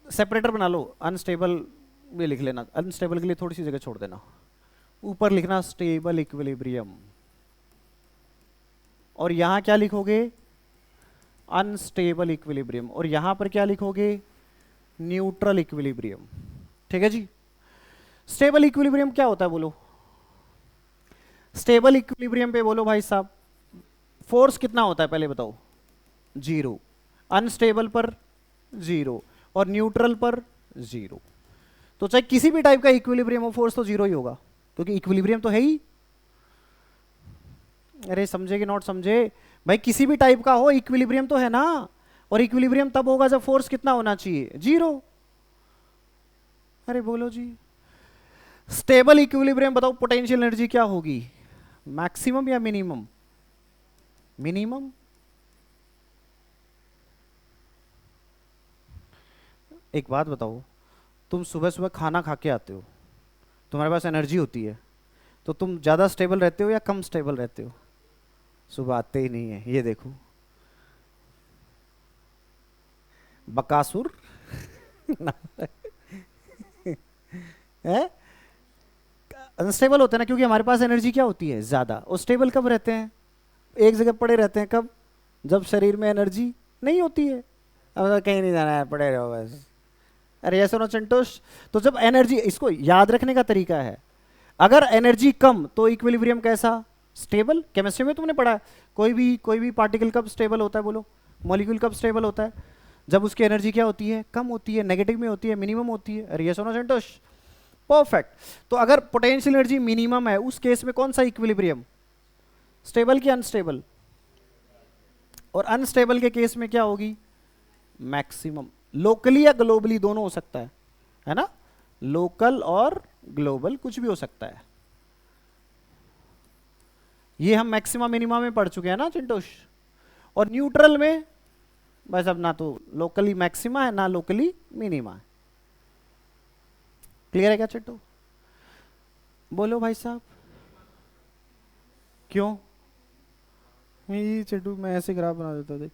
सेपरेटर बना लो, अनस्टेबल भी लिख लेना, अनस्टेबल के लिए थोड़ी सी जगह छोड़ देना। ऊपर लिखना स्टेबल इक्विलिब्रियम, और यहां क्या लिखोगे? अनस्टेबल इक्विलिब्रियम, और यहां पर क्या लिखोगे? Neutral equilibrium. ठीक है जी। स्टेबल इक्विलिब्रियम क्या होता है बोलो? स्टेबल इक्विलिब्रियम पे बोलो भाई साहब, फोर्स कितना होता है पहले बताओ? 0। अनस्टेबल पर 0 और न्यूट्रल पर 0। तो चाहे किसी भी टाइप का इक्विलिब्रियम हो, फोर्स तो 0 ही होगा, क्योंकि इक्विलिब्रियम तो है ही। अरे समझे कि नॉट समझे भाई? किसी भी टाइप का हो, इक्विलिब्रियम तो है ना। और इक्विलिब्रियम तब होगा जब फोर्स कितना होना चाहिए? 0। अरे बोलो जी। स्टेबल इक्विलिब्रियम बताओ, पोटेंशियल एनर्जी क्या होगी? मैक्सिमम या मिनिमम? मिनिमम। एक बात बताओ, तुम सुबह सुबह खाना खा के आते हो, तुम्हारे पास एनर्जी होती है, तो तुम ज्यादा स्टेबल रहते हो या कम स्टेबल रहते हो? सुबह आते ही नहीं है, ये देखो बकासुर है। अनस्टेबल होते हैं ना, क्योंकि हमारे पास एनर्जी क्या होती है, ज्यादा। और स्टेबल कब रहते हैं, एक जगह पड़े रहते हैं, कब, जब शरीर में एनर्जी नहीं होती है। अब कहीं नहीं जाना है, पड़े रहो बस। अरे ऐसा ना संतोष। तो जब एनर्जी, इसको याद रखने का तरीका है, अगर एनर्जी कम तो इक्विलिब्रियम कैसा, स्टेबल। केमिस्ट्री में तुमने पढ़ा है, कोई भी पार्टिकल कब स्टेबल होता है, बोलो, मॉलिक्यूल कब स्टेबल होता है, जब उसकी एनर्जी क्या होती है, कम होती है, नेगेटिव में होती है, मिनिमम होती है। अरे ये सुनो संतोष, परफेक्ट। तो अगर पोटेंशियल एनर्जी मिनिमम है, उस केस में कौन सा इक्विलिब्रियम, स्टेबल की अनस्टेबल, और अनस्टेबल के केस में क्या होगी, मैक्सिमम। लोकली या ग्लोबली दोनों हो सकता है ना, लोकल और ग्लोबल कुछ भी हो सकता है। ये हम मैक्सिमा मिनिमा में पढ़ चुके हैं ना चिंटोश। और न्यूट्रल में बस अब ना तो लोकली मैक्सिमा है ना लोकली मिनिमा है। क्लियर है क्या चिंटू, बोलो भाई साहब। क्यों, ये चिंटू मैं ऐसे ग्राफ बना देता, देख।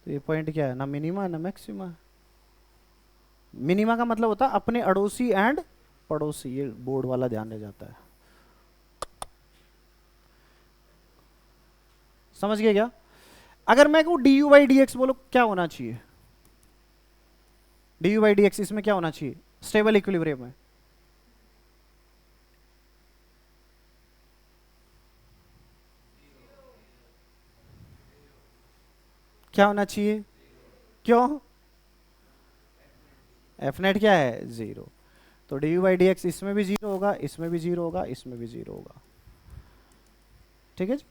तो ये पॉइंट क्या है, ना मिनिमा ना मैक्सिमा। मिनिमा का मतलब होता है अपने अड़ोसी एंड पड़ोसी, ये बोर्ड वाला ध्यान रह जाता है। समझ गए क्या। अगर मैं कहूं D U by D x, बोलो क्या होना चाहिए, D U by D x इसमें क्या होना चाहिए, स्टेबल इक्विलिब्रियम में। क्या होना चाहिए, क्यों, एफ नेट क्या है, जीरो। तो D U by D x इसमें भी जीरो होगा, इसमें भी जीरो होगा, इसमें भी जीरो होगा। ठीक है जी।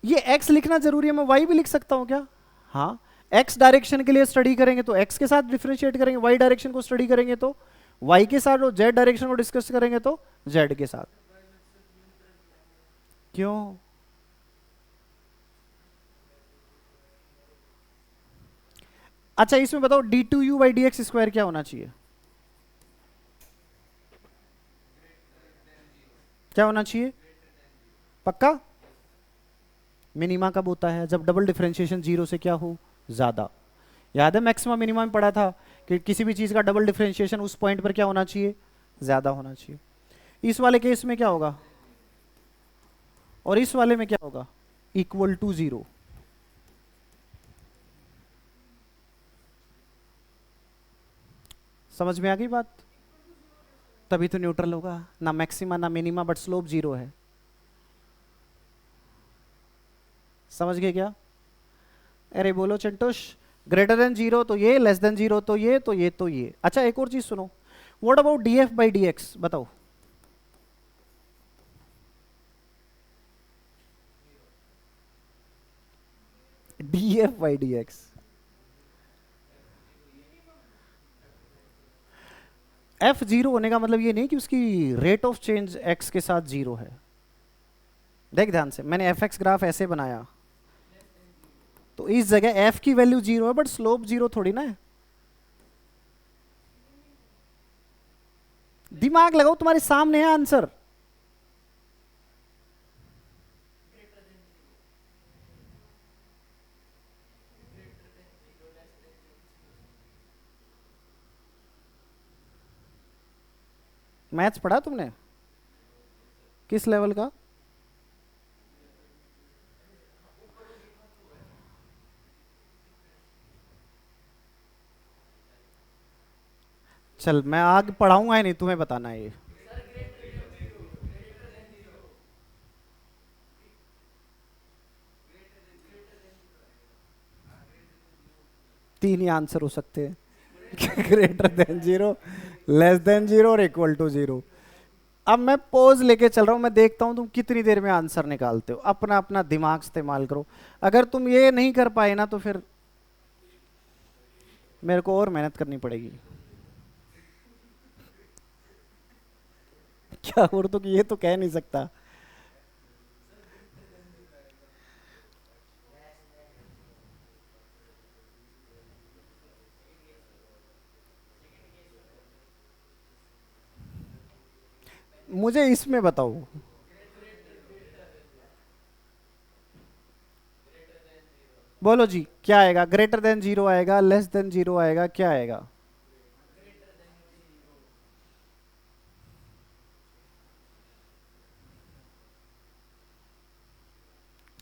ये x लिखना जरूरी है, मैं y भी लिख सकता हूं क्या, हाँ। x डायरेक्शन के लिए स्टडी करेंगे तो x के साथ डिफरेंशिएट करेंगे, y डायरेक्शन को स्टडी करेंगे तो y के साथ, और z डायरेक्शन को डिस्कस करेंगे तो z के साथ। क्यों, अच्छा इसमें बताओ D two U by D X square क्या होना चाहिए, क्या होना चाहिए, पक्का। मिनिमा कब होता है, जब डबल डिफरेंशिएशन जीरो से क्या हो, ज्यादा। याद है मैक्सिमम मिनिमम में पढ़ा था कि किसी भी चीज का डबल डिफरेंशिएशन उस पॉइंट पर क्या होना चाहिए, ज्यादा होना चाहिए। इस वाले केस में क्या होगा, और इस वाले में क्या होगा, इक्वल टू जीरो। समझ में आ गई बात, तभी तो न्यूट्रल होगा, ना मैक्सिमा ना मिनिमा, बट स्लोप जीरो है। समझ गए क्या, अरे बोलो चंटोश। ग्रेटर देन जीरो तो ये, लेस देन जीरो तो ये, तो ये तो ये। अच्छा एक और चीज सुनो, what about D F by D X, बताओ। D F by D X, F zero होने का मतलब ये नहीं कि उसकी रेट ऑफ चेंज एक्स के साथ जीरो है। देख ध्यान से, मैंने एफ एक्स ग्राफ ऐसे बनाया, तो इस जगह एफ की वैल्यू जीरो है, बट स्लोप जीरो थोड़ी ना है। दिमाग लगाओ, तुम्हारे सामने है आंसर। मैथ्स पढ़ा तुमने, किस लेवल का, चल मैं आगे पढ़ाऊंगा ही नहीं, तुम्हें बताना है ये। तीन ही आंसर हो सकते हैं greater than zero, less than zero और इक्वल टू जीरो। अब मैं पोज लेके चल रहा हूं, मैं देखता हूं तुम कितनी देर में आंसर निकालते हो, अपना अपना दिमाग इस्तेमाल करो। अगर तुम ये नहीं कर पाए ना तो फिर मेरे को और मेहनत करनी पड़ेगी। क्या और, तो ये तो कह नहीं सकता। मुझे इसमें बताओ, बोलो जी क्या आएगा, ग्रेटर देन जीरो आएगा, लेस देन जीरो आएगा, क्या आएगा?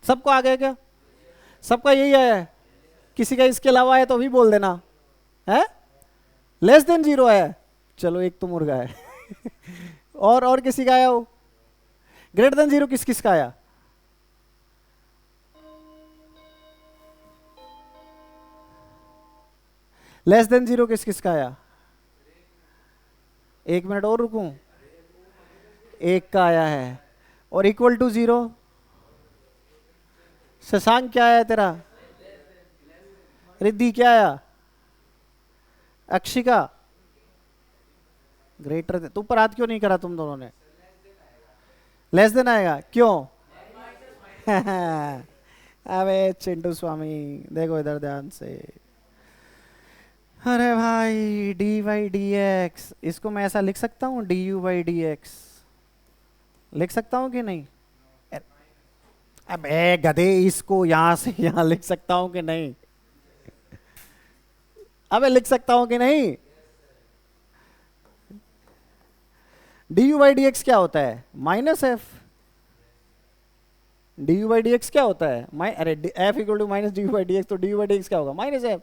सबको आ गया क्या? सबका यही है? किसी का इसके अलावा है तो भी बोल देना है। लेस देन जीरो है, चलो एक तो मुर्गा है। और किसी का आया हो? ग्रेटर देन जीरो किस किस का आया? लेस देन जीरो किस किस का आया? एक मिनट और रुकूं, एक का आया है। और इक्वल टू जीरो? शशांक क्या आया तेरा? रिद्धि क्या आया? अक्षिका? ग्रेटर देन, तो ऊपर हाथ क्यों नहीं करा तुम दोनों ने? लेस देन आएगा क्यों? अबे चिंटू स्वामी देखो इधर ध्यान से। अरे भाई डी वाई डी एक्स, इसको मैं ऐसा लिख सकता हूँ D U by D x, लिख सकता हूँ कि नहीं? अबे गधे, इसको यहां से यहां लिख सकता हूँ कि नहीं? अबे लिख सकता हूँ कि नहीं? D U by D X क्या होता है? Minus F. D U by D X क्या होता है? अरे F equal to minus D U by D X, तो D U by D X क्या होगा? Minus F.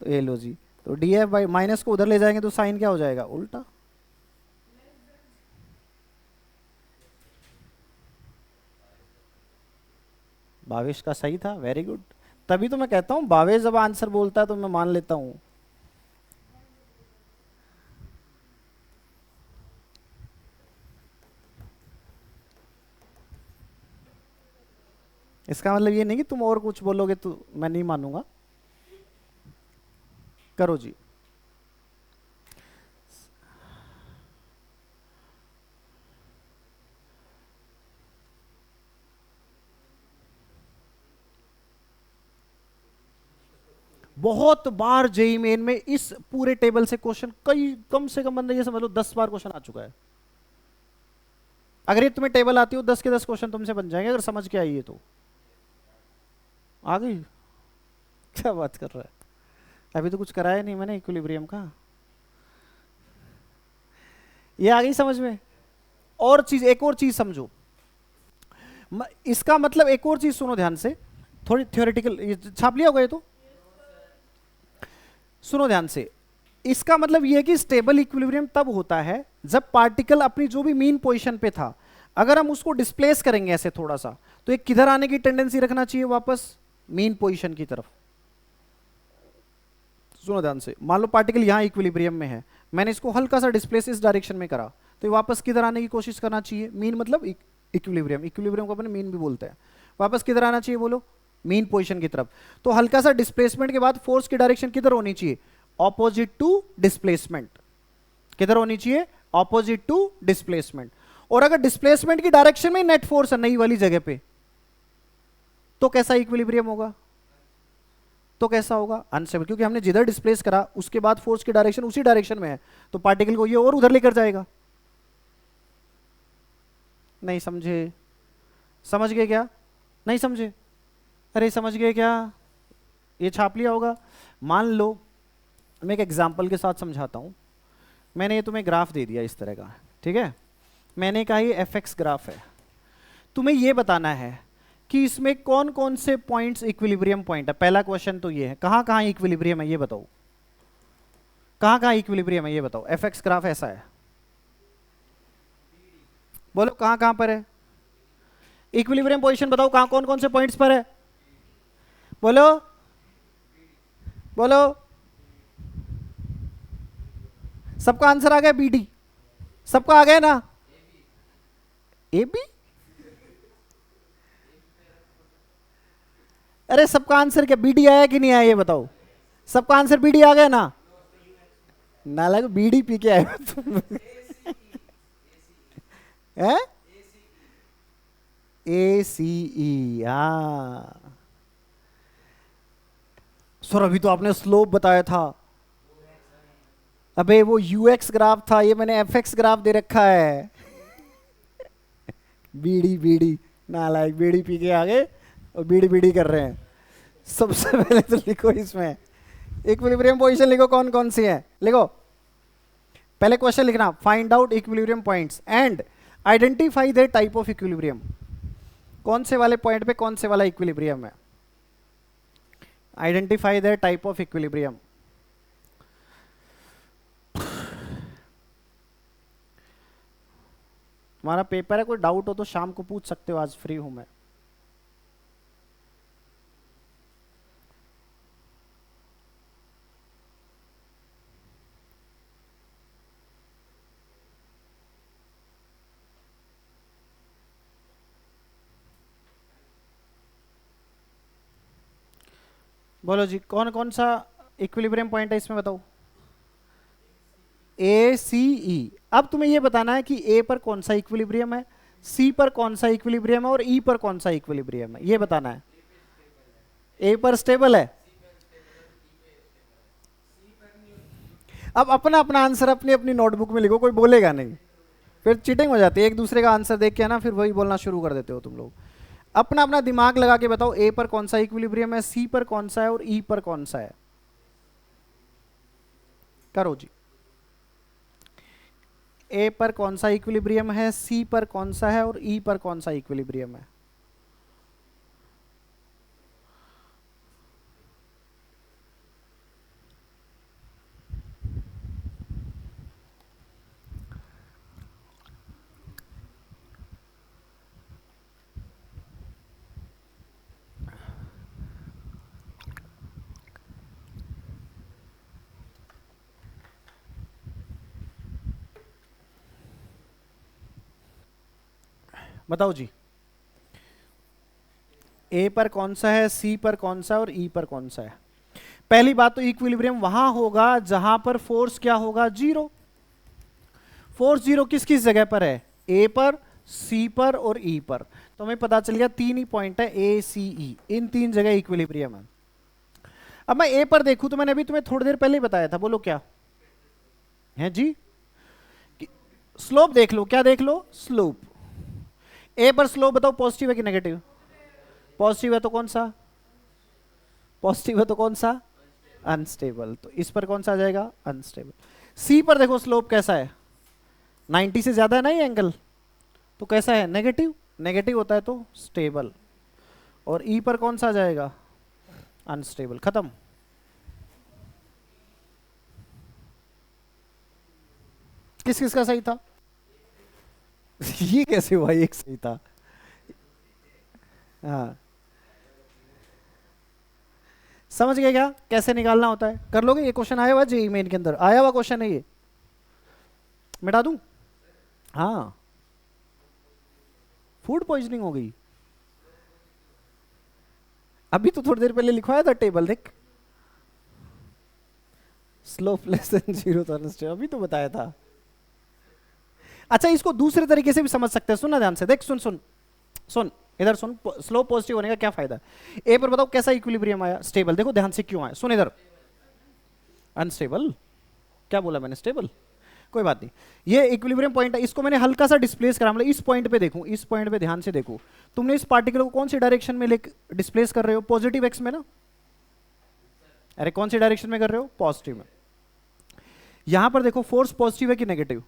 तो ये लो जी, तो डी एफ बाई माइनस को उधर ले जाएंगे तो साइन क्या हो जाएगा? उल्टा। भावेश का सही था, वेरी गुड। तभी तो मैं कहता हूं भावेश जब आंसर बोलता है तो मैं मान लेता हूं। इसका मतलब ये नहीं कि तुम और कुछ बोलोगे तो मैं नहीं मानूंगा। करो जी। बहुत बार जेई मेन में इस पूरे टेबल से क्वेश्चन, कई कम से कम बंदे ये समझ लो 10 बार क्वेश्चन आ चुका है। अगर ये तुम्हें टेबल आती हो 10 के 10 क्वेश्चन तुमसे बन जाएंगे अगर समझ के आइए तो। आ गई? क्या बात कर रहा है, अभी तो कुछ कराया नहीं मैंने इक्विलिब्रियम का। ये आ गई समझ में? और चीज, एक और चीज समझो, इसका मतलब एक और चीज सुनो ध्यान से, थोड़ी थियोरेटिकल, छाप लिया होगा ये तो। सुनो ध्यान से, इसका मतलब यह है कि स्टेबल इक्विलिब्रियम तब होता है जब पार्टिकल अपनी जो भी मीन पोजीशन पे था, अगर हम उसको डिस्प्लेस करेंगे ऐसे थोड़ा सा, तो एक किधर आने की टेंडेंसी रखना चाहिए? वापस मीन पोजीशन की तरफ। सुनो ध्यान से, मान लो पार्टिकल यहां इक्विलिब्रियम में है, मैंने इसको हल्का सा डिस्प्लेस इस डायरेक्शन में करा, तो ये वापस किधर आने की कोशिश करना चाहिए? मीन मतलब इक्विलिब्रियम, इक्विलिब्रियम को अपने मीन भी बोलते हैं। वापस किधर आना चाहिए बोलो? मीन पोजीशन की तरफ। तो हल्का सा डिस्प्लेसमेंट के बाद फोर्स की डायरेक्शन किधर होनी चाहिए? Opposite to displacement. किधर होनी चाहिए? Opposite to displacement. और अगर डिस्प्लेसमेंट की डायरेक्शन में नेट फोर्स है नई वाली जगह पे, तो कैसा इक्विलिब्रियम होगा? तो कैसा होगा? अनस्टेबल, क्योंकि हमने जिधर डिस्प्लेस करा उसके बाद फोर्स की डायरेक्शन उसी डायरेक्शन में है, तो पार्टिकल को ये और उधर लेकर जाएगा। नहीं समझे? समझ गए क्या? नहीं समझे? अरे समझ गए क्या? ये छाप लिया होगा। मान लो मैं एक एग्जांपल के साथ समझाता हूं। मैंने ये तुम्हें ग्राफ दे दिया इस तरह का, ठीक है? मैंने कहा ये एफ एक्स ग्राफ है, तुम्हें ये बताना है कि इसमें कौन कौन से पॉइंट्स इक्विलिब्रियम पॉइंट है। पहला क्वेश्चन तो ये है, कहां कहां इक्विलिब्रियम है ये बताओ, कहां कहां इक्विलिब्रियम है ये बताओ। एफ एक्स ग्राफ ऐसा है, बोलो कहां कहां पर है इक्विलिब्रियम पोजीशन? बताओ कहां कौन कौन से पॉइंट्स पर है, बोलो बोलो। सबका आंसर आ गया? बी डी सबका आ गया ना? A B? अरे सबका आंसर क्या बी डी आया कि नहीं आया ये बताओ? सबका आंसर बी डी आ गया ना? ना लगे बी डी पी के आए हो तुम। है ए सी ई। हाँ सर अभी तो आपने स्लोप बताया था। अबे वो यूएक्स ग्राफ था, ये मैंने एफएक्स ग्राफ दे रखा है। बीडी बीडी नालायक, बीडी पी के आगे और बीडी बीडी कर रहे हैं। सबसे पहले तो लिखो इसमें इक्विलिब्रियम पोजीशन लिखो कौन कौन सी है, लिखो। पहले क्वेश्चन लिखना, find out equilibrium points and identify the type of equilibrium. कौन से वाले पॉइंट पे कौन से वाला इक्विलिब्रियम है, identify the type of equilibrium. तुम्हारा पेपर है, कोई डाउट हो तो शाम को पूछ सकते हो, आज फ्री हूं मैं। बोलो जी, कौन कौन सा इक्विलिब्रियम पॉइंट है इसमें, बताओ। ए सी ई। अब तुम्हें यह बताना है कि ए पर कौन सा इक्विलिब्रियम है, सी पर कौन सा इक्विलिब्रियम है और ई पर कौन सा इक्विलिब्रियम है, यह बताना है। ए पर स्टेबल है। अब अपना अपना आंसर अपनी अपनी नोटबुक में लिखो, कोई बोलेगा नहीं, फिर चीटिंग हो जाती है। एक दूसरे का आंसर देख के ना फिर वही बोलना शुरू कर देते हो तुम लोग। अपना अपना दिमाग लगा के बताओ, ए पर कौन सा इक्विलिब्रियम है, सी पर कौन सा है और ई पर कौन सा है। करो जी। ए पर कौन सा इक्विलिब्रियम है, सी पर कौन सा है और ई पर कौन सा इक्विलिब्रियम है। बताओ जी, ए पर कौन सा है, सी पर कौन सा है और ई पर कौन सा है। पहली बात तो इक्विलिब्रियम वहां होगा जहां पर फोर्स क्या होगा, जीरो। फोर्स जीरो किस किस जगह पर है, ए पर, सी पर और ई पर। तो हमें पता चल गया तीन ही पॉइंट है, ए सी ई, इन तीन जगह इक्विलिब्रियम है। अब मैं ए पर देखूं तो मैंने अभी तुम्हें थोड़ी देर पहले ही बताया था, बोलो क्या है जी। स्लोप देख लो, क्या देख लो, स्लोप। ए पर स्लोप बताओ पॉजिटिव है कि नेगेटिव, पॉजिटिव है तो कौन सा, पॉजिटिव है तो कौन सा, अनस्टेबल। तो इस पर कौन सा आ जाएगा, अनस्टेबल। सी पर देखो स्लोप कैसा है, 90 से ज्यादा है ना ये एंगल, तो कैसा है, नेगेटिव। नेगेटिव होता है तो स्टेबल। और ई पर कौन सा आ जाएगा, अनस्टेबल। खत्म। किस किस का सही था ये कैसे हुआ, एक सही था। हाँ, समझ गए क्या कैसे निकालना होता है, कर लोगे। ये क्वेश्चन आया हुआ जेईई मेन के अंदर, आया हुआ क्वेश्चन है ये, मिटा दूं। हाँ, फूड पॉइजनिंग हो गई। अभी तो थोड़ी देर पहले लिखवाया था टेबल, देख। स्लोप लेस देन जीरो तो अनस्टेबल, अभी तो बताया था। अच्छा, इसको दूसरे तरीके से भी समझ सकते हैं, सुनना ध्यान से, देख सुन सुन सुन, इधर सुन। स्लोप पॉजिटिव होने का क्या फायदा है। ए पर बताओ कैसा इक्विलिब्रियम आया, स्टेबल। देखो ध्यान से क्यों आया, सुन इधर। अनस्टेबल, क्या बोला मैंने, स्टेबल, कोई बात नहीं। ये इक्विलिब्रियम पॉइंट है, इसको मैंने हल्का सा डिस्प्लेस करा, मतलब इस पॉइंट पे देखूं, इस पॉइंट पे ध्यान से देखो। तुमने इस पार्टिकल को कौन सी डायरेक्शन में डिस्प्लेस कर रहे हो, पॉजिटिव एक्स में ना। अरे कौन सी डायरेक्शन में कर रहे हो, पॉजिटिव में। यहां पर देखो फोर्स पॉजिटिव है कि नेगेटिव,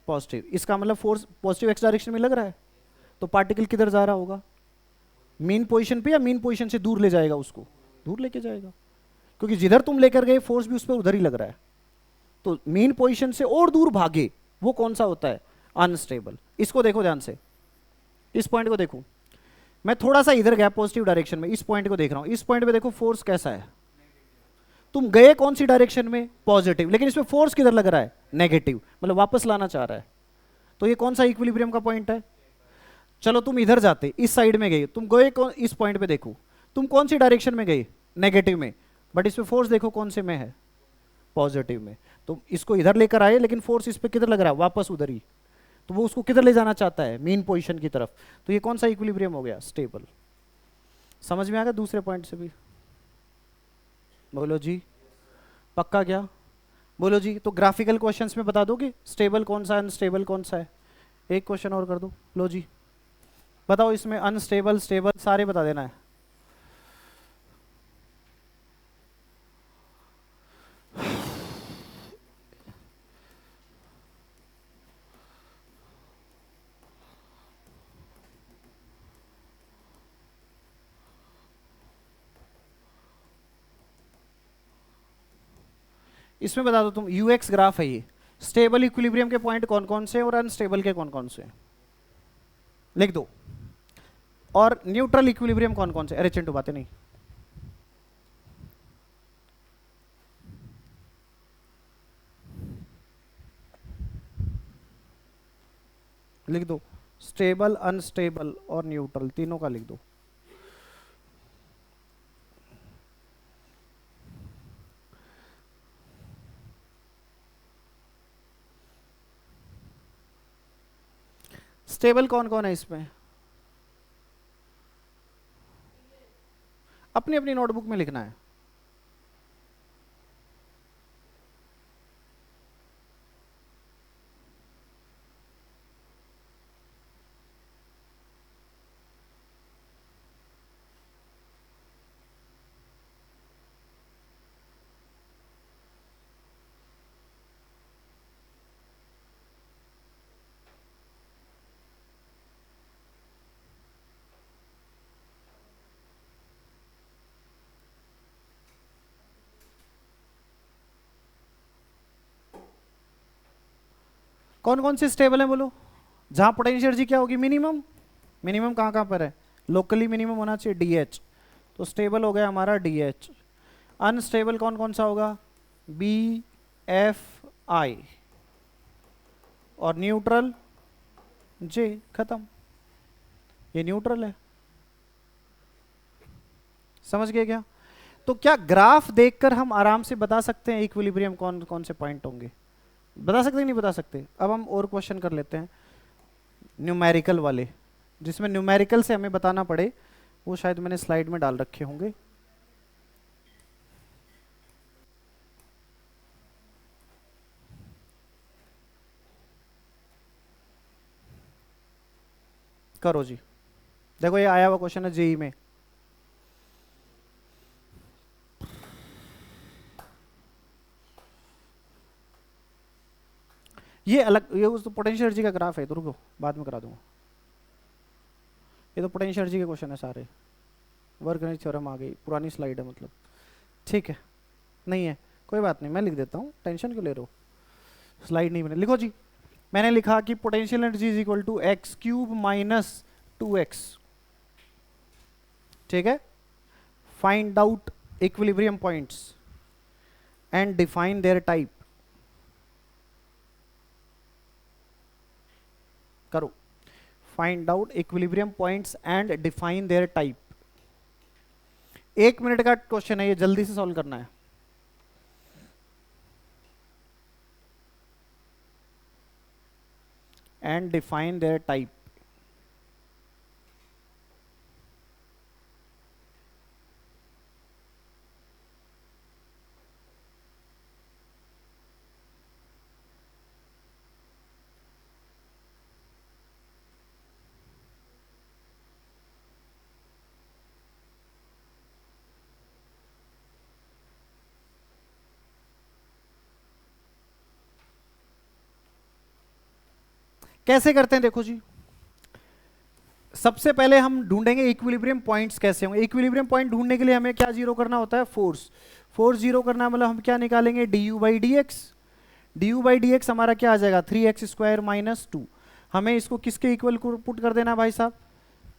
पॉजिटिव। इसका मतलब फोर्स पॉजिटिव एक्स डायरेक्शन में लग रहा है, तो पार्टिकल किधर जा रहा होगा, मीन पोजीशन पे, या मीन पोजीशन से दूर ले जाएगा उसको, दूर लेके जाएगा, क्योंकि जिधर तुम लेकर गए फोर्स भी उस पर उधर ही लग रहा है। तो मीन पोजीशन से और दूर भागे वो कौन सा होता है, अनस्टेबल। इसको देखो ध्यान से, इस पॉइंट को देखो। मैं थोड़ा सा इधर गया पॉजिटिव डायरेक्शन में, इस पॉइंट को देख रहा हूं। इस पॉइंट पे देखो फोर्स कैसा है, तुम गए कौन सी डायरेक्शन में, पॉजिटिव, लेकिन इसमें फोर्स किधर लग रहा है, नेगेटिव, मतलब वापस लाना चाह रहा है। तो ये कौन सा इक्विलिब्रियम का पॉइंट है। चलो तुम इधर जाते, इस साइड में गए, तुम गए इस पॉइंट पे देखो, तुम कौन सी डायरेक्शन में गए, नेगेटिव में, बट इसमें फोर्स देखो कौन से में है, पॉजिटिव में। तो इसको इधर लेकर आए, लेकिन फोर्स इस पे किधर लग रहा है, वापस उधर ही। तो वो उसको किधर ले जाना चाहता है, मेन पोजीशन की तरफ। तो ये कौन सा इक्विलिब्रियम हो गया, स्टेबल। समझ में आ गया दूसरे पॉइंट से भी, बोलो जी, पक्का क्या, बोलो जी। तो ग्राफिकल क्वेश्चंस में बता दोगे स्टेबल कौन सा है, अनस्टेबल कौन सा है। एक क्वेश्चन और कर दो, लो जी बताओ, इसमें अनस्टेबल, स्टेबल सारे बता देना है। इसमें बता दो तुम, यूएक्स ग्राफ है ये, स्टेबल इक्विलिब्रियम के पॉइंट कौन कौन से हैं और अनस्टेबल के कौन कौन से हैं, लिख दो। और न्यूट्रल इक्विलिब्रियम कौन कौन से, अरे चिंटू बातें नहीं, लिख दो, स्टेबल, अनस्टेबल और न्यूट्रल, तीनों का लिख दो। स्टेबल कौन कौन है इसमें, अपनी अपनी नोटबुक में लिखना है। कौन कौन से स्टेबल है बोलो, जहां पोटेंशियल एनर्जी क्या होगी, मिनिमम। मिनिमम कहां कहां पर है, लोकली मिनिमम होना चाहिए डीएच, तो स्टेबल हो गया हमारा डीएच। अनस्टेबल कौन कौन सा होगा, बी एफ आई, और न्यूट्रल जे, खत्म, ये न्यूट्रल है। समझ गए क्या? तो क्या ग्राफ देखकर हम आराम से बता सकते हैं इक्विलिब्रियम कौन कौन से पॉइंट होंगे, बता सकते हैं नहीं बता सकते? अब हम और क्वेश्चन कर लेते हैं न्यूमेरिकल वाले, जिसमें न्यूमेरिकल से हमें बताना पड़े, वो शायद मैंने स्लाइड में डाल रखे होंगे। करो जी, देखो ये आया हुआ क्वेश्चन है जेई में। ये अलग, ये उस पोटेंशियल एनर्जी का ग्राफ है, तो रुको बाद में करा दूंगा। ये तो पोटेंशियल एनर्जी के क्वेश्चन है सारे, वर्गनीति थ्योरम आ गई, पुरानी स्लाइड है मतलब, ठीक है, नहीं है कोई बात नहीं, मैं लिख देता हूँ, टेंशन क्यों ले रहे हो, स्लाइड नहीं बने, लिखो जी। मैंने लिखा कि potential energy is equal to X cube minus 2x, ठीक है। Find out equilibrium points and define their type. करो, find out equilibrium points and define their type. 1 minute का क्वेश्चन है ये, जल्दी से सॉल्व करना है। And define their type. कैसे करते हैं देखो जी, सबसे पहले हम ढूंढेंगे इक्विलिब्रियम पॉइंट्स कैसे होंगे। इक्विलिब्रियम पॉइंट ढूंढने के लिए हमें क्या जीरो करना होता है, फोर्स। फोर्स जीरो करना मतलब हम क्या निकालेंगे, D U by D x. D U by D x हमारा क्या आ जाएगा, 3x स्क्वायर माइनस 2। हमें इसको किसके इक्वल पुट कर देना भाई साहब,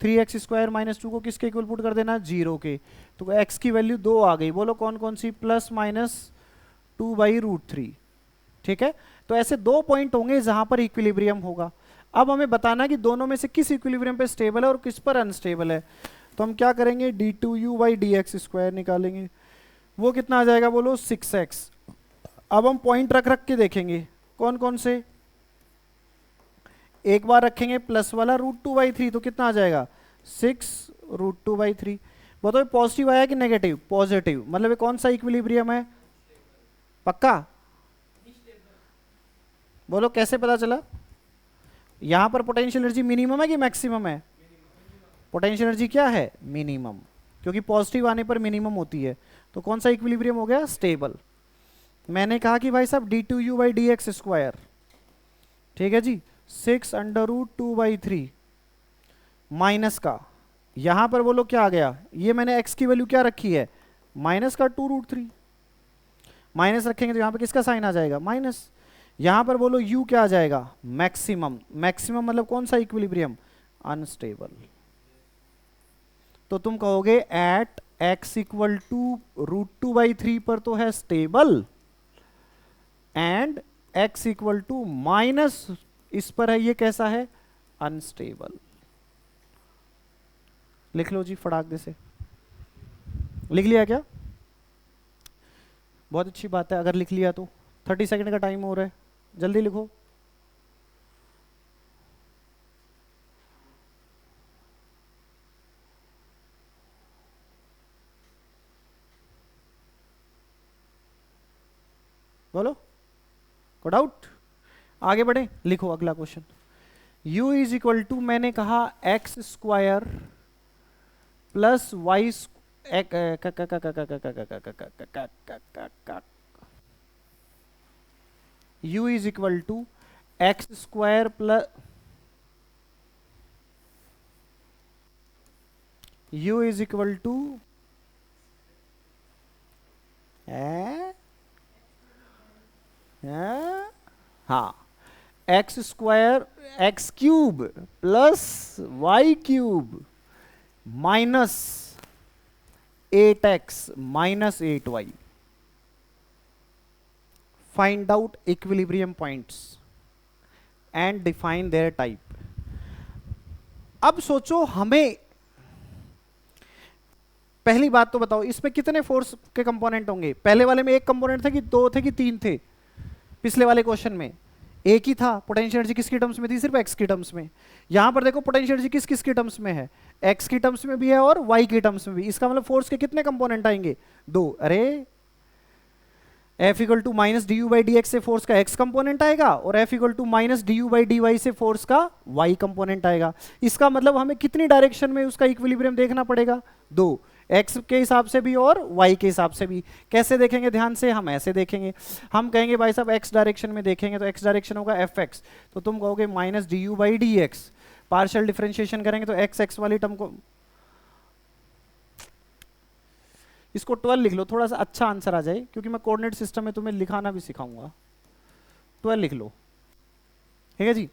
3x स्क्वायर माइनस 2 को किसके इक्वल पुट कर देना, 0 के। तो x की वैल्यू 2 आ गई, बोलो कौन कौन सी, प्लस माइनस 2/√3, ठीक है। तो ऐसे 2 पॉइंट होंगे जहां पर इक्विलिब्रियम होगा। अब हमें बताना कि दोनों में से किस इक्विलिब्रियम पे स्टेबल है और किस पर अनस्टेबल है। तो हम क्या करेंगे, d2u by D X square निकालेंगे, वो कितना आ जाएगा बोलो, 6x। अब हम पॉइंट रख रख के देखेंगे कौन कौन से, एक बार रखेंगे प्लस वाला √2/3, तो कितना आ जाएगा 6√2/3। बताओ पॉजिटिव आया कि नेगेटिव, पॉजिटिव, मतलब ये कौन सा इक्विलिब्रियम है, पक्का बोलो, कैसे पता चला? यहां पर पोटेंशियल एनर्जी मिनिमम है कि मैक्सिमम है, पोटेंशियल एनर्जी क्या है, मिनिमम, क्योंकि पॉजिटिव आने पर मिनिमम होती है। तो कौन सा इक्विलिब्रियम हो गया, स्टेबल। मैंने कहा कि भाई साहब d2u by D X square, ठीक है जी, 6√2/3 माइनस का, यहां पर बोलो क्या आ गया, ये मैंने x की वैल्यू क्या रखी है, माइनस का 2√3, माइनस रखेंगे तो यहाँ पे किसका साइन आ जाएगा, माइनस। यहाँ पर बोलो u क्या आ जाएगा, मैक्सिमम। मैक्सिमम मतलब कौन सा इक्विलिब्रियम, अनस्टेबल। तो तुम कहोगे एट x इक्वल टू √2/3 पर तो है stable, and x equal to minus इस पर है, ये कैसा है, अनस्टेबल। लिख लो जी फटाक दे से। लिख लिया क्या, बहुत अच्छी बात है अगर लिख लिया तो। 30 सेकंड का टाइम हो रहा है, जल्दी लिखो। बोलो, को डाउट, आगे बढ़े। लिखो अगला question. u is equal to, मैंने कहा X square plus Y, u is equal to X square plus, u is equal to हाँ X square X cube plus Y cube minus 8x minus 8y। Find out equilibrium points and define their type. अब सोचो, हमें पहली बात तो बताओ, इसमें कितने फोर्स के कंपोनेंट होंगे। पहले वाले में एक कंपोनेंट थे कि दो थे कि तीन थे, पिछले वाले क्वेश्चन में एक ही था। पोटेंशियल एनर्जी किसकी टर्म्स में थी, सिर्फ एक्स की टर्म्स में। यहां पर देखो पोटेंशियल एनर्जी किस किस की टर्म्स में है, एक्स की टर्म्स में भी है और वाई की टर्म्स में भी। इसका मतलब फोर्स के कितने कंपोनेंट आएंगे, दो। अरे F equal to minus D U by D X से फोर्स का x कंपोनेंट आएगा और F equal to minus D U by D Y से फोर्स का y कंपोनेंट आएगा। इसका मतलब हमें कितनी डायरेक्शन में उसका इक्विलिब्रियम देखना पड़ेगा, दो, x के हिसाब से भी और y के हिसाब से भी। कैसे देखेंगे ध्यान से, हम ऐसे देखेंगे। हम कहेंगे भाई साहब x डायरेक्शन में देखेंगे तो x डायरेक्शन होगा fx, तो तुम कहोगे minus D U by D x. Partial differentiation करेंगे तो x वाली टर्म को, इसको 12 लिख लो, थोड़ा सा अच्छा आंसर आ जाए, क्योंकि मैं कोऑर्डिनेट सिस्टम में तुम्हें लिखाना भी सिखाऊंगा। 12 लिख लो, ठीक है जी।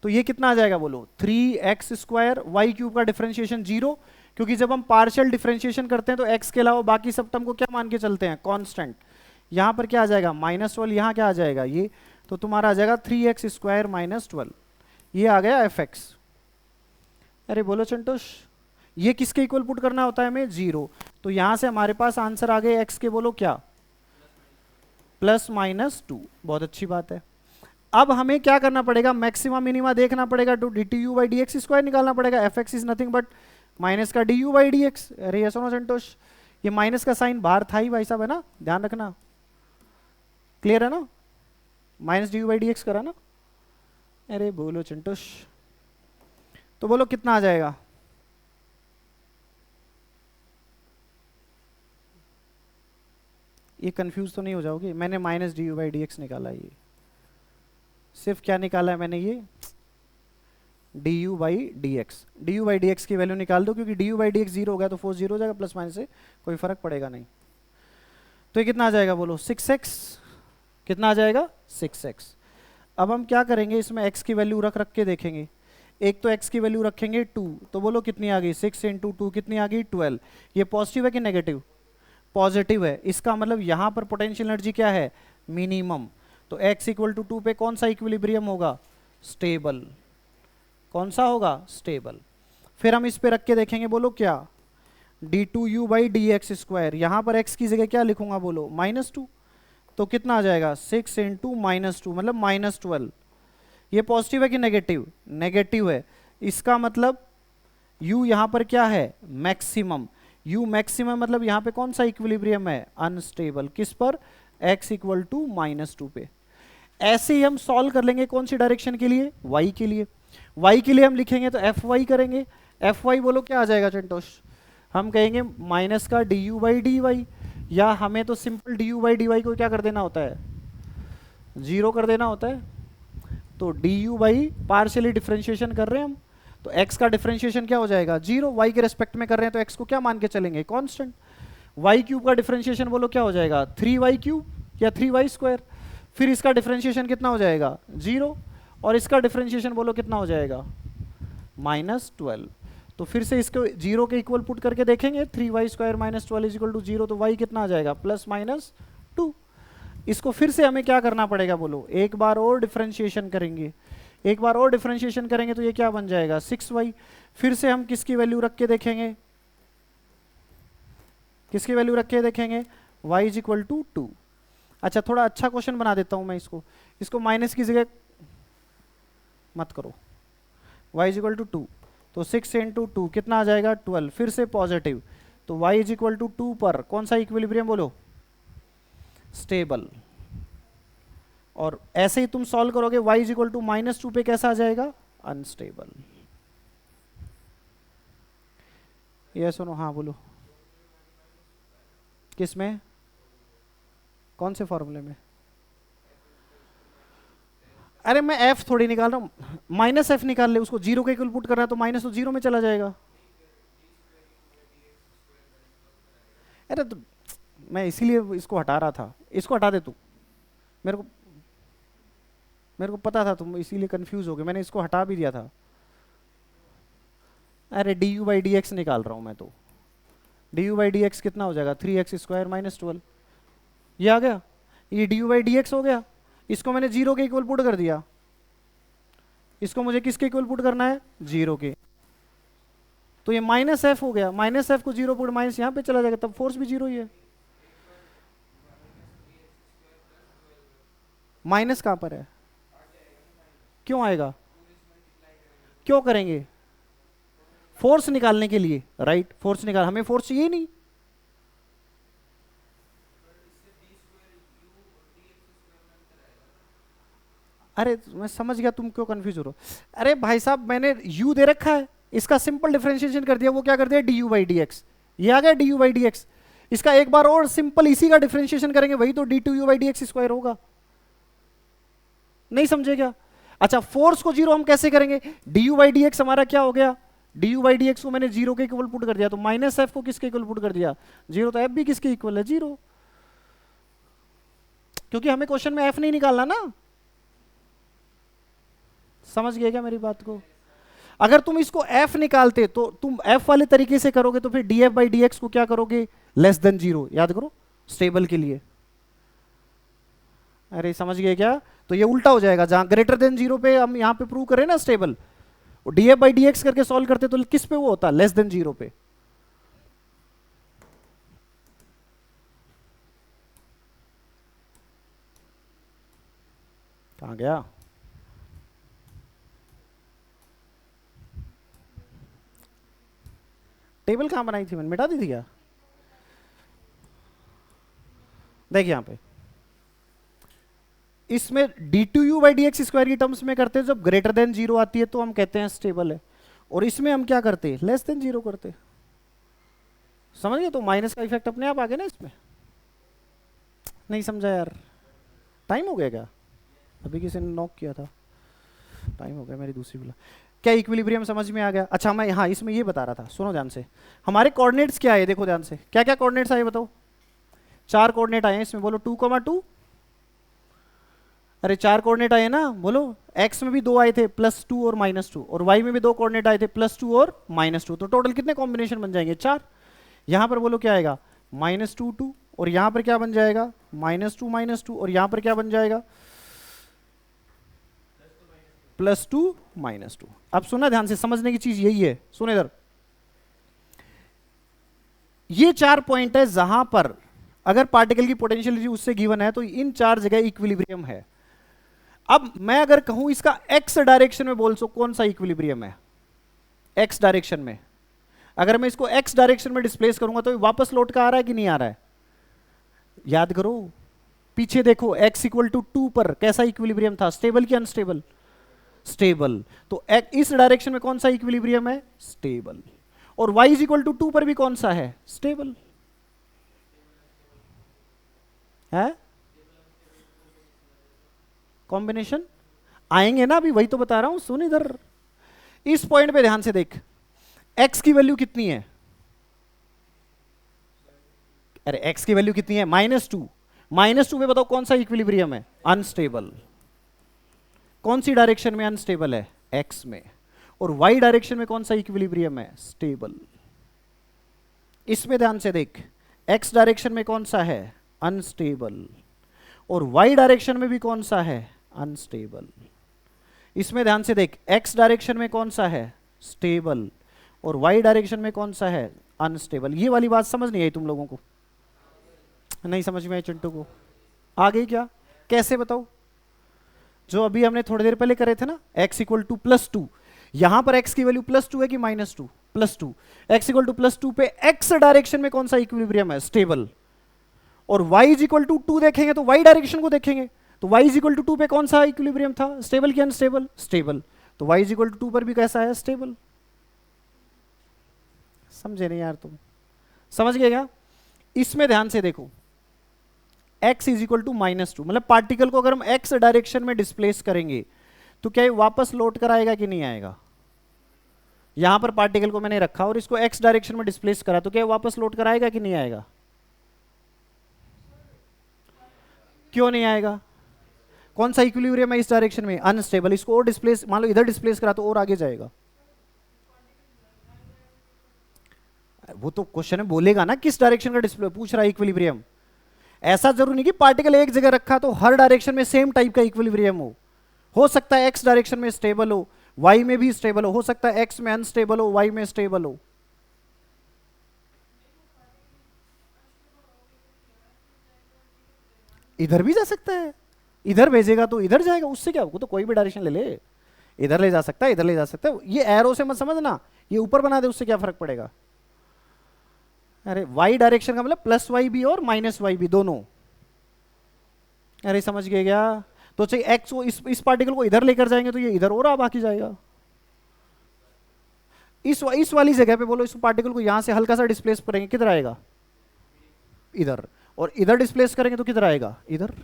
तो ये कितना आ जाएगा बोलो, 3x स्क्वायर, वाई क्यूब का डिफरेंशिएशन 0, क्योंकि जब हम पार्शियल डिफरेंशिएशन करते हैं तो x के अलावा बाकी सब टर्म को क्या मान के चलते हैं, कांस्टेंट। यहां पर क्या आ जाएगा, -12, यहां क्या आ जाएगा ये, तो तुम्हारा आ जाएगा 3x स्क्वायर माइनस 12, ये आ गया fx। अरे बोलो चंटोष, ये किसके इक्वल पुट करना होता है हमें, 0। तो यहां से हमारे पास आंसर आ गए x के, बोलो क्या, +-2। बहुत अच्छी बात है। अब हमें क्या करना पड़ेगा, मैक्सिमा मिनिमा देखना पड़ेगा, तो D by D X square निकालना पड़ेगा। fx is nothing but minus का डी बाई डी एक्स। अरे ये सुनो संतोष, ये माइनस का साइन बाहर था ही भाई साहब, है ना, ध्यान रखना, क्लियर है ना, minus D by D x करा ना। अरे बोलो चंटोष, तो बोलो कितना आ जाएगा, ये कंफ्यूज तो नहीं हो जाओगे। मैंने minus D U by D x निकाला, ये सिर्फ क्या निकाला है मैंने, ये D U by D x. D U by D x की वैल्यू निकाल दो, क्योंकि D U by D x 0 हो गया तो फोर्स 0 हो जाएगा, प्लस माइनस से कोई फर्क पड़ेगा नहीं। तो ये कितना आ जाएगा बोलो, 6x। कितना आ जाएगा, 6x। अब हम क्या करेंगे, इसमें x की वैल्यू रख रख के देखेंगे। एक तो x की वैल्यू रखेंगे 2, तो बोलो कितनी आ गई, 6 इंटू 2 कितनी आ गई, 12। ये पॉजिटिव है कि नेगेटिव, पॉजिटिव है। इसका मतलब यहां पर पोटेंशियल एनर्जी क्या है, मिनिमम। तो x इक्वल टू 2 पे कौन सा इक्विलिब्रियम होगा, स्टेबल। कौन सा होगा, स्टेबल। फिर हम इस पे रख के देखेंगे, बोलो क्या, d2u by D X square. यहां पर x की जगह क्या लिखूंगा, बोलो -2, तो कितना आ जाएगा, 6 इंटू -2 मतलब -12। ये पॉजिटिव है कि नेगेटिव, नेगेटिव है। इसका मतलब u यहां पर क्या है, मैक्सिमम। u मैक्सिमम मतलब यहां पे कौन सा इक्विलिब्रियम है, अनस्टेबल। किस पर, x इक्वल टू -2 पे। ऐसे ही हम सॉल्व कर लेंगे कौन सी डायरेक्शन के लिए, y के लिए। y के लिए हम लिखेंगे तो fy करेंगे। fy बोलो क्या आ जाएगा चंटोष, हम कहेंगे माइनस का D U by D Y, या हमें तो simple D U by D Y को क्या कर देना होता है, 0 कर देना होता है। तो D U by partially differentiation कर रहे हैं हम, तो x का डिफरेंशिएशन क्या हो जाएगा, 0। y के रेस्पेक्ट में कर रहे हैं तो x को क्या मान के चलेंगे, कांस्टेंट। वाई क्यूब का डिफरेंशिएशन बोलो क्या हो जाएगा, 3y³ या 3y²। फिर इसका डिफरेंशिएशन कितना हो जाएगा, 0, और इसका डिफरेंशिएशन बोलो कितना हो जाएगा, -12। तो फिर से इसको 0 के इक्वल पुट करके देखेंगे, 3y² - 12 = 0, तो y कितना आ जाएगा, +-2। इसको फिर से हमें क्या करना पड़ेगा बोलो, एक बार और डिफरेंशिएशन करेंगे, एक बार और डिफरेंशिएशन करेंगे तो ये क्या बन जाएगा, 6y। फिर से हम किसकी वैल्यू रख के देखेंगे, किसकी वैल्यू रख के देखेंगे, y = 2। अच्छा थोड़ा अच्छा क्वेश्चन बना देता हूं मैं इसको माइनस की जगह मत करो, y = 2, तो 6 × 2 कितना आ जाएगा, 12। फिर से पॉजिटिव, तो y = 2 पर कौन सा इक्विलिब्रियम बोलो, स्टेबल। और ऐसे ही तुम सॉल्व करोगे, y = -2 पे कैसा आ जाएगा, अनस्टेबल। ये सुनो, हाँ बोलो, किस में, कौन से फॉर्मूले में, अरे मैं f थोड़ी निकाल रहा हूं, -f निकाल ले, उसको 0 के इक्वल पुट करना है तो माइनस तो 0 में चला जाएगा। अरे तो मैं इसीलिए इसको हटा रहा था, इसको हटा दे तू, मेरे को पता था तुम इसीलिए कंफ्यूज हो गए, मैंने इसको हटा भी दिया था। अरे du/dx निकाल रहा हूं मैं, तो du/dx कितना हो जाएगा, 3x² - 12। ये आ गया, ये du/dx हो गया। इसको मैंने 0 के इक्वल पुट कर दिया, इसको मुझे किसके इक्वल पुट करना है, 0 के, तो ये -f हो गया। -f को 0 पुट, माइनस यहाँ पे चला जाएगा, तब फोर्स भी 0 ही है। माइनस कहाँ पर है, क्यों आएगा, क्यों करेंगे, फोर्स निकालने के लिए, राइट, फोर्स निकाल, हमें फोर्स चाहिए नहीं। अरे मैं समझ गया तुम क्यों कंफ्यूज हो रहे हो। अरे भाई साहब मैंने u दे रखा है, इसका सिंपल डिफरेंशिएशन कर दिया, वो क्या कर दिया, du/dx, ये आ गया du/dx। इसका एक बार और सिंपल इसी का डिफरेंशिएशन करेंगे, वही तो d2u/dx² होगा। नहीं समझे क्या। अच्छा फोर्स को 0 हम कैसे करेंगे, du/dx हमारा क्या हो गया, du/dx को मैंने 0 के इक्वल पुट कर दिया, तो -f को किसके इक्वल पुट कर दिया, 0, तो f भी किसके इक्वल है, 0, क्योंकि हमें क्वेश्चन में f नहीं निकालना ना। समझ गए क्या मेरी बात को। अगर तुम इसको f निकालते तो तुम f वाले तरीके से करोगे, तो फिर df/dx को क्या करोगे, <0, याद करो, स्टेबल के लिए। अरे समझ गए क्या, तो ये उल्टा हो जाएगा, जहां <0 पे हम यहां पे प्रूव करें ना स्टेबल, df/dx करके सॉल्व करते तो किस पे वो होता, <0 पे। कहां गया, टेबल कहां बनाई थी मैंने, मिटा दी थी क्या, देखिए यहां पे इसमें d2u/dx² की टर्म्स में करते हैं, जब <0 आती है तो हम कहते हैं स्टेबल है, और इसमें हम क्या करते हैं, <0 करते। समझ गए, तो माइनस का इफेक्ट अपने आप आ गया ना इसमें। नहीं समझा यार, टाइम हो गया क्या, अभी किसी ने नॉक किया था, टाइम हो गया, मेरी दूसरी बुला। क्या इक्विलिब्रियम समझ में आ गया। अच्छा मैं हाँ इसमें ये बता रहा था, सुनो ध्यान से, हमारे कोऑर्डिनेट्स क्या है, देखो ध्यान से, क्या क्या कोऑर्डिनेट्स आए बताओ, 4 कोऑर्डिनेट आए हैं इसमें, बोलो 2,2। अरे 4 कोऑर्डिनेट आए ना, बोलो, x में भी 2 आए थे, +2 और -2, और y में भी 2 कोऑर्डिनेट आए थे, +2 और -2, तो टोटल कितने कॉम्बिनेशन बन जाएंगे, 4। यहां पर बोलो क्या आएगा, -2 2, और यहां पर क्या बन जाएगा, -2 -2, और यहां पर क्या बन जाएगा, +2 -2। अब सुना ध्यान से, समझने की चीज यही है, सुन इधर, ये 4 पॉइंट है जहां पर अगर पार्टिकल की पोटेंशियल उससे गिवन है, तो इन 4 जगह इक्विलिब्रियम है। अब मैं अगर कहूं इसका x डायरेक्शन में बोल सो कौन सा इक्विलिब्रियम है, x डायरेक्शन में, अगर मैं इसको x डायरेक्शन में डिस्प्लेस करूंगा तो वापस लौट का आ रहा है कि नहीं आ रहा है, याद करो, पीछे देखो, x = 2 पर कैसा इक्विलिब्रियम था, स्टेबल कि अनस्टेबल, स्टेबल। तो इस डायरेक्शन में कौन सा इक्विलिब्रियम है, स्टेबल, और y = 2 पर भी कौन सा है, स्टेबल है। कॉम्बिनेशन आएंगे ना, अभी वही तो बता रहा हूं, सुन इधर, इस पॉइंट पे ध्यान से देख, x की वैल्यू कितनी है, अरे एक्स की वैल्यू कितनी है, -2। -2 पे बताओ कौन सा इक्विलिब्रियम है, अनस्टेबल। कौन सी डायरेक्शन में अनस्टेबल है, एक्स में। और वाई डायरेक्शन में कौन सा इक्विलिब्रियम है, स्टेबल। इसमें ध्यान से देख, एक्स डायरेक्शन में कौन सा है, अनस्टेबल, और वाई डायरेक्शन में भी कौन सा है, अनस्टेबल। इसमें ध्यान से देख, एक्स डायरेक्शन में कौन सा है, स्टेबल, और वाई डायरेक्शन में कौन सा है, अनस्टेबल। ये वाली बात समझ नहीं आई तुम लोगों को, नहीं समझ में आई चिंटू को, आ गई क्या, कैसे बताओ। जो अभी हमने थोड़ी देर पहले करे थे ना, x इक्वल टू +2, यहां पर x की वैल्यू +2 है कि -2, +2। x इक्वल टू +2 पे x डायरेक्शन में कौन सा इक्विलिब्रियम है, स्टेबल। और y इक्वल टू 2 देखेंगे तो y डायरेक्शन को देखेंगे, तो y इक्वल टू 2 पे कौन सा इक्विलिब्रियम था, स्टेबल कि अनस्टेबल, स्टेबल। तो y इक्वल टू 2 पर भी कैसा है, स्टेबल। समझे नहीं यार तुम, समझ गए क्या। इसमें ध्यान से देखो, x इज इक्वल टू -2, मतलब पार्टिकल को अगर हम x डायरेक्शन में डिस्प्लेस करेंगे तो क्या ये वापस लौट कर आएगा कि नहीं आएगा। यहां पर पार्टिकल को मैंने रखा और इसको x डायरेक्शन में डिस्प्लेस करा, तो क्या ये वापस लौट कर आएगा कि नहीं आएगा, क्यों नहीं आएगा। कौन सा इक्विलिब्रियम है इस डायरेक्शन में, अनस्टेबल। इसको और डिस्प्लेस, मान लो इधर डिस्प्लेस करा तो और आगे जाएगा। वो तो क्वेश्चन में बोलेगा ना किस डायरेक्शन का डिस्प्ले पूछ रहा है, इक्विलिब्रियम। ऐसा जरूरी नहीं कि पार्टिकल एक जगह रखा तो हर डायरेक्शन में सेम टाइप का इक्विलिब्रियम हो सकता है एक्स डायरेक्शन में स्टेबल हो, वाई में भी स्टेबल हो सकता है एक्स में अनस्टेबल हो, वाई में स्टेबल हो। इधर भी जा सकता है, इधर भेजेगा तो इधर जाएगा, उससे क्या, वो तो कोई भी डायरेक्शन ले ले, इधर ले जा सकता है, इधर ले जा सकता है। ये एरो से मत समझना, ये ऊपर बना दे, उससे क्या फर्क पड़ेगा। अरे वाई डायरेक्शन का मतलब +y भी और -y भी दोनों। अरे समझ गए क्या। तो चाहिए एक्स को इस पार्टिकल को इधर लेकर जाएंगे तो ये इधर और बाकी जाएगा। इस वाली जगह पे बोलो, इस पार्टिकल को यहां से हल्का सा डिस्प्लेस करेंगे, किधर आएगा, इधर। और इधर डिस्प्लेस करेंगे तो किधर आएगा, इधर।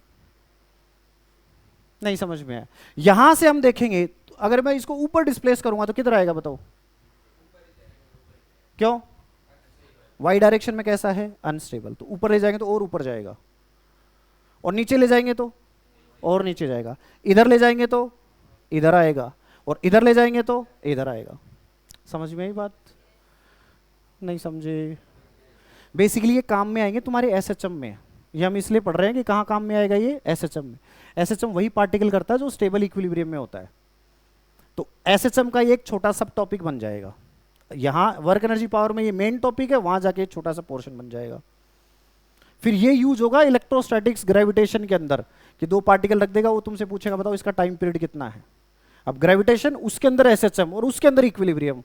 नहीं समझ में आया। यहां से हम देखेंगे तो अगर मैं इसको ऊपर डिस्प्लेस करूंगा तो किधर आएगा बताओ, क्यों, वाई डायरेक्शन में कैसा है, अनस्टेबल। तो ऊपर ले जाएंगे तो और ऊपर जाएगा, और नीचे ले जाएंगे तो और नीचे जाएगा। इधर ले जाएंगे तो इधर आएगा, और इधर ले जाएंगे तो इधर आएगा। समझ में आई बात, नहीं समझे। बेसिकली ये काम में आएंगे तुम्हारे एसएचएम में, ये हम इसलिए पढ़ रहे हैं कि कहाँ काम में आएगा ये, एसएचएम में। एसएचएम वही पार्टिकल करता है जो स्टेबल इक्विलिब्रियम में होता है। तो एसएचएम का ये एक छोटा सब टॉपिक बन जाएगा। यहाँ वर्क एनर्जी पावर में ये मेन टॉपिक है, वहां जाके एक छोटा सा पोर्शन बन जाएगा। फिर ये यूज होगा इलेक्ट्रोस्टैटिक्स ग्रेविटेशन के अंदर, कि दो पार्टिकल रख देगा, वो तुमसे पूछेगा बताओ इसका टाइम पीरियड कितना है। अब ग्रेविटेशन, उसके अंदर एसएचएम, और उसके अंदर equilibrium.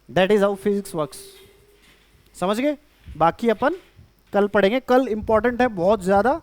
That is how physics works. समझ गए। बाकी अपन कल पढ़ेंगे, कल इंपॉर्टेंट है बहुत ज्यादा।